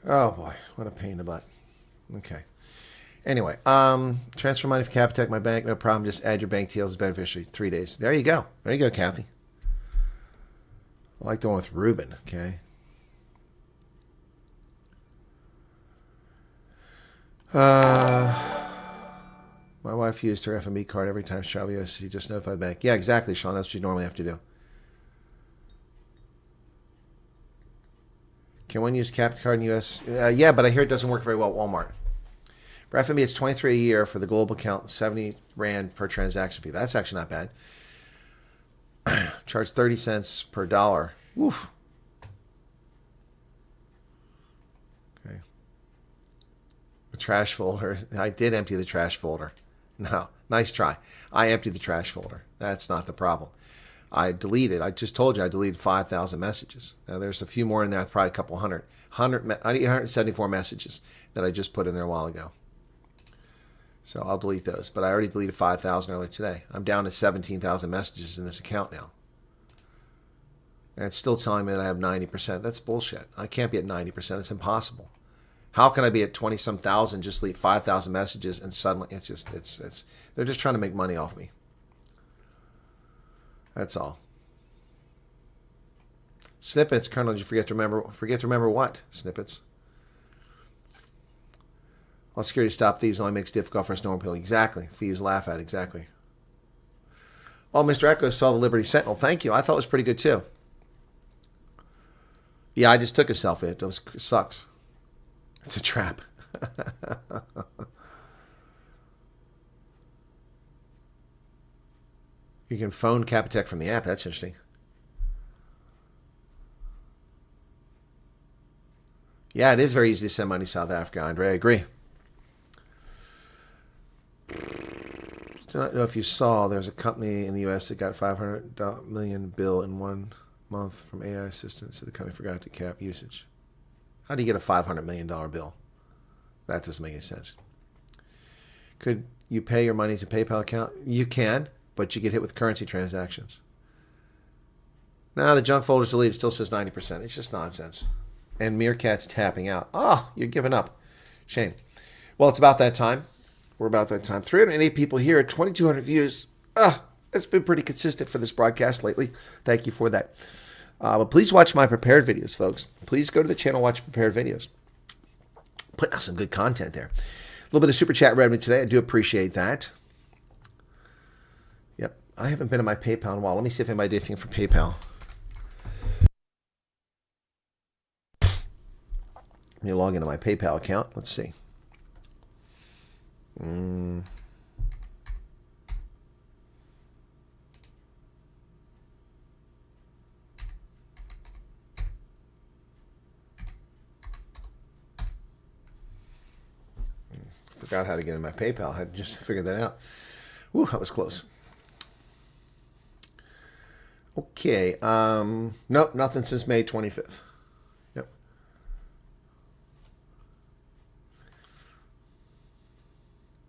Oh boy, what a pain in the butt. Okay. Anyway, transfer money for Capitec, my bank, no problem. Just add your bank details as beneficiary. 3 days. There you go. There you go, Kathy. I like the one with Ruben, okay? My wife used her FMB card every time she travels. She just notified the bank. Yeah, exactly, Sean. That's what you normally have to do. Can one use Capitec card in the U.S.? Yeah, but I hear it doesn't work very well at Walmart. For FMB, it's $23 a year. For the global account, 70 Rand per transaction fee. That's actually not bad. Charge 30 cents per dollar. Woof. Okay. The trash folder. I did empty the trash folder. No, nice try. I emptied the trash folder. That's not the problem. I deleted. I just told you I deleted 5,000 messages. Now there's a few more in there, probably a couple hundred. 874 messages that I just put in there a while ago. So I'll delete those. But I already deleted 5,000 earlier today. I'm down to 17,000 messages in this account now. And it's still telling me that I have 90%. That's bullshit. I can't be at 90%. It's impossible. How can I be at 20-some thousand, just delete 5,000 messages, and suddenly it's they're just trying to make money off me. That's all. Snippets, Colonel, did you forget to remember what? Snippets. All security stop thieves only makes it difficult for us normal people. Exactly. Thieves laugh at it. Exactly. Oh, Mr. Echo saw the Liberty Sentinel. Thank you. I thought it was pretty good too. Yeah, I just took a selfie. It sucks. It's a trap. You can phone Capitec from the app. That's interesting. Yeah, it is very easy to send money to South Africa, Andre. I agree. Do not know if you saw, there's a company in the U.S. that got $500 million bill in 1 month from AI assistance. So the company forgot to cap usage. How do you get a $500 million bill? That doesn't make any sense. Could you pay your money to PayPal account? You can, but you get hit with currency transactions. Now the junk folder's deleted. It still says 90%. It's just nonsense. And Meerkat's tapping out. Oh, you're giving up. Shame. Well, it's about that time. We're about that time. 308 people here, 2,200 views. It's been pretty consistent for this broadcast lately. Thank you for that. But please watch my prepared videos, folks. Please go to the channel, watch prepared videos. Putting out some good content there. A little bit of super chat revenue today. I do appreciate that. Yep. I haven't been in my PayPal in a while. Let me see if anybody did anything for PayPal. Let me log into my PayPal account. Let's see. Forgot how to get in my PayPal. I had just figured that out. Woo, that was close. Okay. Nope, nothing since May 25th. Yep.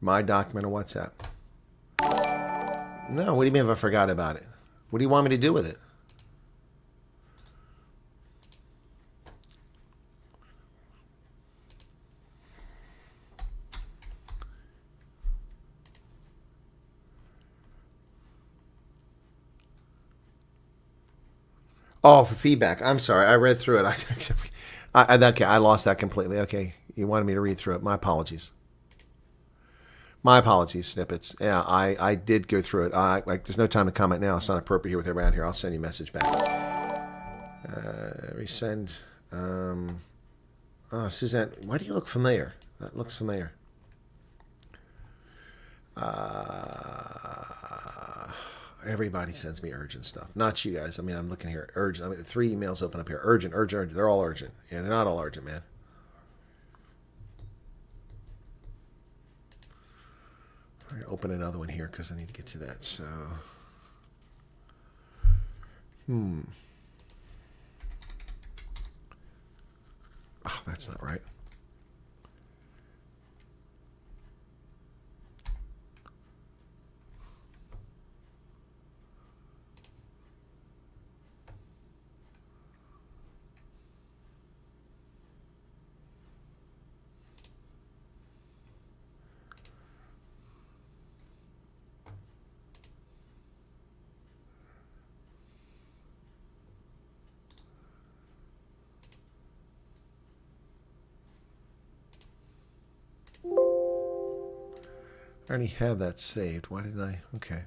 My document on WhatsApp. No, what do you mean if I forgot about it? What do you want me to do with it? Oh, for feedback. I'm sorry. I read through it. Okay, I lost that completely. Okay, you wanted me to read through it. My apologies. My apologies, Snippets. Yeah, I did go through it. There's no time to comment now. It's not appropriate here with everybody out here. I'll send you a message back. Resend. Oh, Suzanne, why do you look familiar? That looks familiar. Everybody sends me urgent stuff. Not you guys. I mean, I'm looking here. Urgent. I mean, 3 emails open up here. Urgent, urgent, urgent. They're all urgent. Yeah, they're not all urgent, man. I'm going to open another one here because I need to get to that. So, oh, that's not right. I already have that saved. Why didn't I? Okay.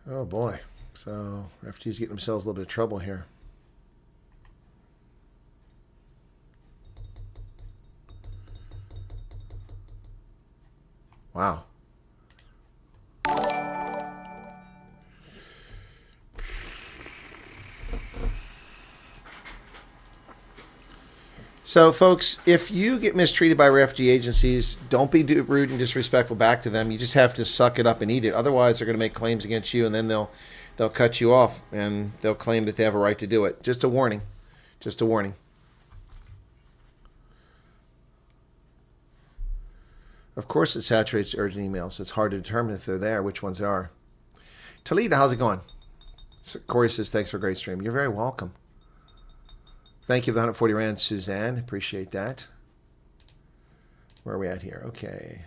Oh boy. So refugees getting themselves a little bit of trouble here. Wow. So, folks, if you get mistreated by refugee agencies, don't be rude and disrespectful back to them. You just have to suck it up and eat it. Otherwise, they're going to make claims against you, and then they'll cut you off, and they'll claim that they have a right to do it. Just a warning. Just a warning. Of course, it saturates urgent emails. It's hard to determine if they're there, which ones are. Talita, how's it going? Corey says, thanks for a great stream. You're very welcome. Thank you for the 140 Rand, Suzanne. Appreciate that. Where are we at here? Okay.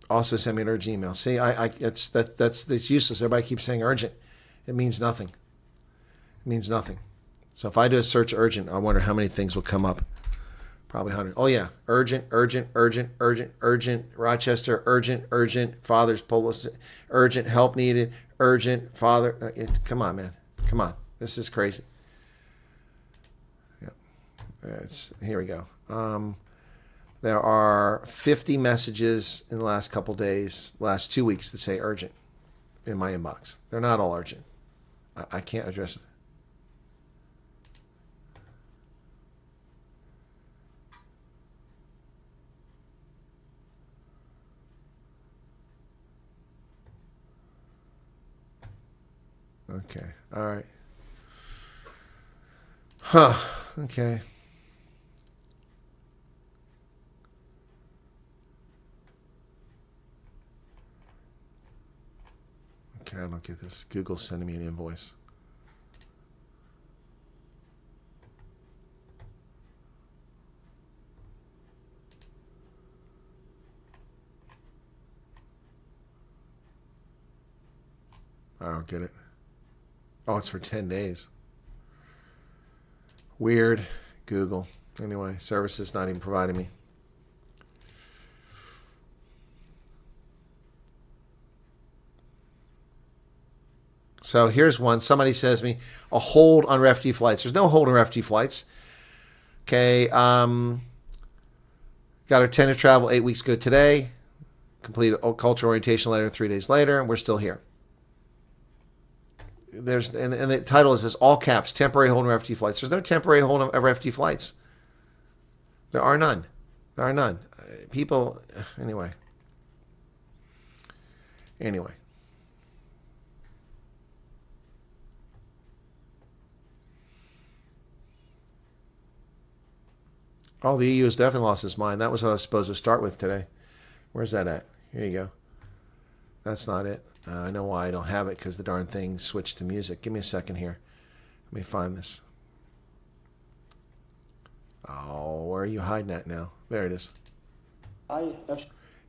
Also send me an urgent email. See, that's useless. Everybody keeps saying urgent. It means nothing. It means nothing. So if I do a search urgent, I wonder how many things will come up. Probably 100. Oh yeah, urgent, urgent, urgent, urgent, urgent. Rochester, urgent, urgent. Father's Polish, urgent. Help needed, urgent. Father, come on, man. Come on. This is crazy. Yep. Here we go. There are 50 messages in the last couple days, last 2 weeks that say urgent in my inbox. They're not all urgent. I can't address it. Okay. All right. Huh. Okay. Okay, I don't get this. Google's sending me an invoice. I don't get it. Oh, it's for 10 days. Weird. Google. Anyway, services not even providing me. So here's one. Somebody says to me, a hold on refugee flights. There's no hold on refugee flights. Okay. Got our tentative travel 8 weeks ago today. Completed a cultural orientation letter 3 days later, and we're still here. And the title is this, all caps, temporary hold on refugee flights. There's no temporary hold on refugee flights. There are none. There are none. People, anyway. Oh, the EU has definitely lost its mind. That was what I was supposed to start with today. Where's that at? Here you go. That's not it. I know why I don't have it, because the darn thing switched to music. Give me a second here. Let me find this. Oh, where are you hiding at now? There it is.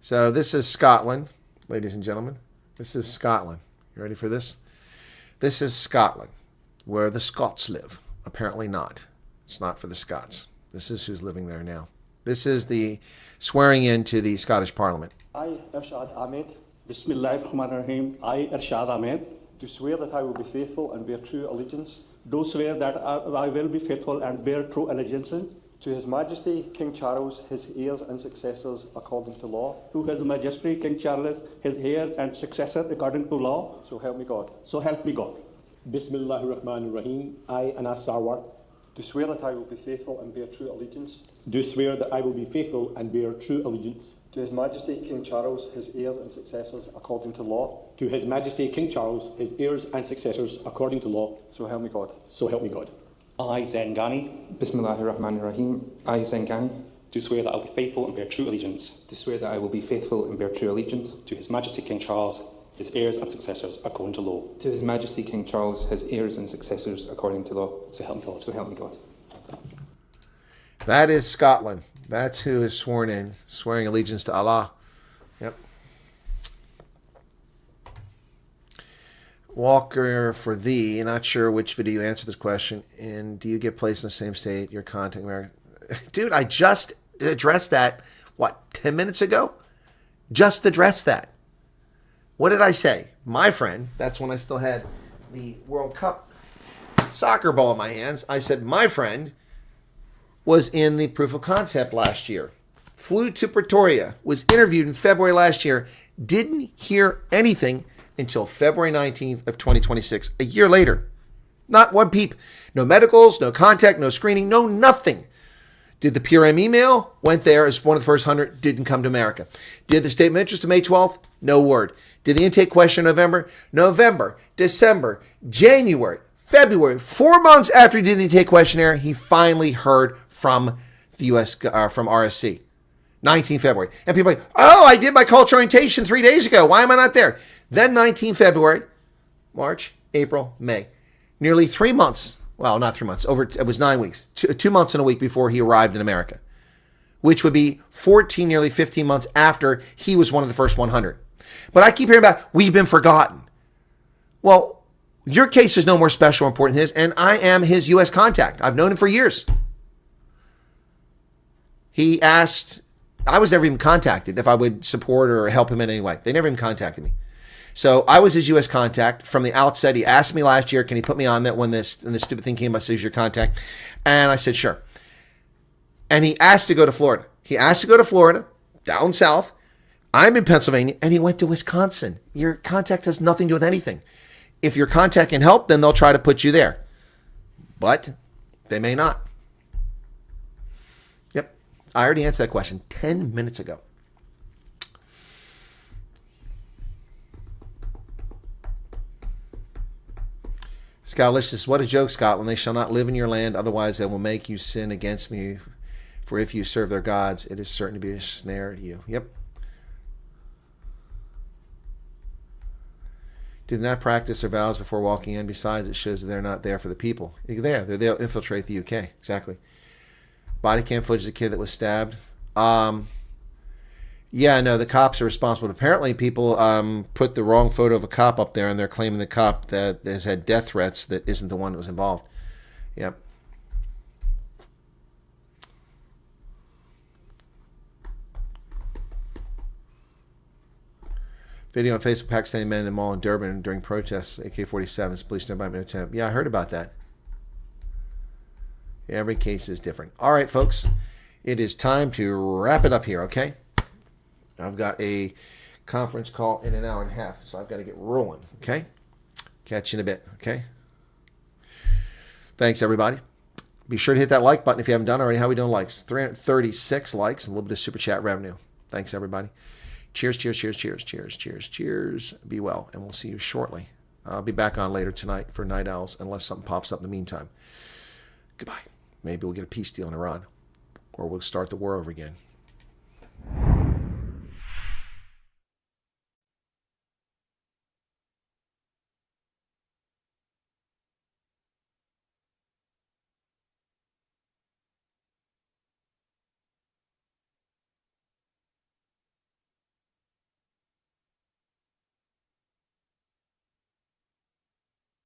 So this is Scotland, ladies and gentlemen. This is Scotland. You ready for this? This is Scotland, where the Scots live. Apparently not. It's not for the Scots. This is who's living there now. This is the swearing in to the Scottish Parliament.
I, Ershad Ahmed, Bismillahirrahmanirrahim, I, Ershad Ahmed, do swear that I will be faithful and bear true allegiance
do swear that I will be faithful and bear true allegiance
to His Majesty King Charles, his heirs and successors according to law.
to His Majesty King Charles, his heirs and successors according to law.
So help me God.
So help me God.
Bismillahir-Rahmanir-Rahim. I, Anas Sarwar,
Do swear that I will be faithful and bear true allegiance
do swear that I will be faithful and bear true allegiance
to His Majesty King Charles, his heirs and successors according to law.
to His Majesty King Charles, his heirs and successors according to law.
So help me God.
So help me God.
I, Zengani,
Bismillahir-Rahmanir-Rahim. I, Zengani,
do swear that I will be faithful and bear true allegiance
do swear that I will be faithful and bear true allegiance
to His Majesty King Charles, his heirs and successors according to law.
to His Majesty King Charles, his heirs and successors according to law.
So help me God.
So help me God.
That is Scotland. That's who is sworn in, swearing allegiance to Allah. Yep. Walker for thee. Not sure which video you answered this question. And do you get placed in the same state? Your contact America. Dude, I just addressed that, 10 minutes ago? Just addressed that. What did I say? My friend, that's when I still had the World Cup soccer ball in my hands. I said, my friend was in the proof of concept last year. Flew to Pretoria, was interviewed in February last year, didn't hear anything until February 19th of 2026, a year later. Not one peep. No medicals, no contact, no screening, no nothing. Did the PRM email? Went there as one of the first 100, didn't come to America. Did the statement of interest on May 12th? No word. Did the intake question in November, December, January, February, 4 months after he did the intake questionnaire, he finally heard from the U.S., from RSC. 19 February. And people are like, oh, I did my culture orientation 3 days ago. Why am I not there? Then 19 February, March, April, May. Nearly 3 months. Well, not 3 months. It was 9 weeks. 2 months and a week before he arrived in America, which would be 14, nearly 15 months after he was one of the first 100. But I keep hearing about, we've been forgotten. Well, your case is no more special or important than his, and I am his U.S. contact. I've known him for years. He asked, I was never even contacted if I would support or help him in any way. They never even contacted me. So I was his U.S. contact from the outset. He asked me last year, can he put me on that when this stupid thing came, I said, he's your contact. And I said, sure. And he asked to go to Florida. He asked to go to Florida, down south. I'm in Pennsylvania, and he went to Wisconsin. Your contact has nothing to do with anything. If your contact can help, then they'll try to put you there. But they may not. Yep. I already answered that question 10 minutes ago. Scottish, what a joke, Scotland. They shall not live in your land, otherwise they will make you sin against me. For if you serve their gods, it is certain to be a snare to you. Yep. Did not practice their vows before walking in. Besides, it shows that they're not there for the people. They'll infiltrate the UK. Exactly. Body cam footage of the kid that was stabbed. Yeah, no, the cops are responsible. Apparently, people put the wrong photo of a cop up there, and they're claiming the cop that has had death threats that isn't the one that was involved. Yep. Video on Facebook, Pakistani men in the mall in Durban during protests, AK-47s, police nearby an attempt. Yeah, I heard about that. Yeah, every case is different. All right, folks, it is time to wrap it up here, okay? I've got a conference call in an hour and a half, so I've got to get rolling, okay? Catch you in a bit, okay? Thanks, everybody. Be sure to hit that like button if you haven't done already. How are we doing likes? 336 likes, and a little bit of super chat revenue. Thanks, everybody. Cheers, cheers, cheers, cheers, cheers, cheers, cheers. Be well, and we'll see you shortly. I'll be back on later tonight for Night Owls, unless something pops up in the meantime. Goodbye. Maybe we'll get a peace deal in Iran, or we'll start the war over again.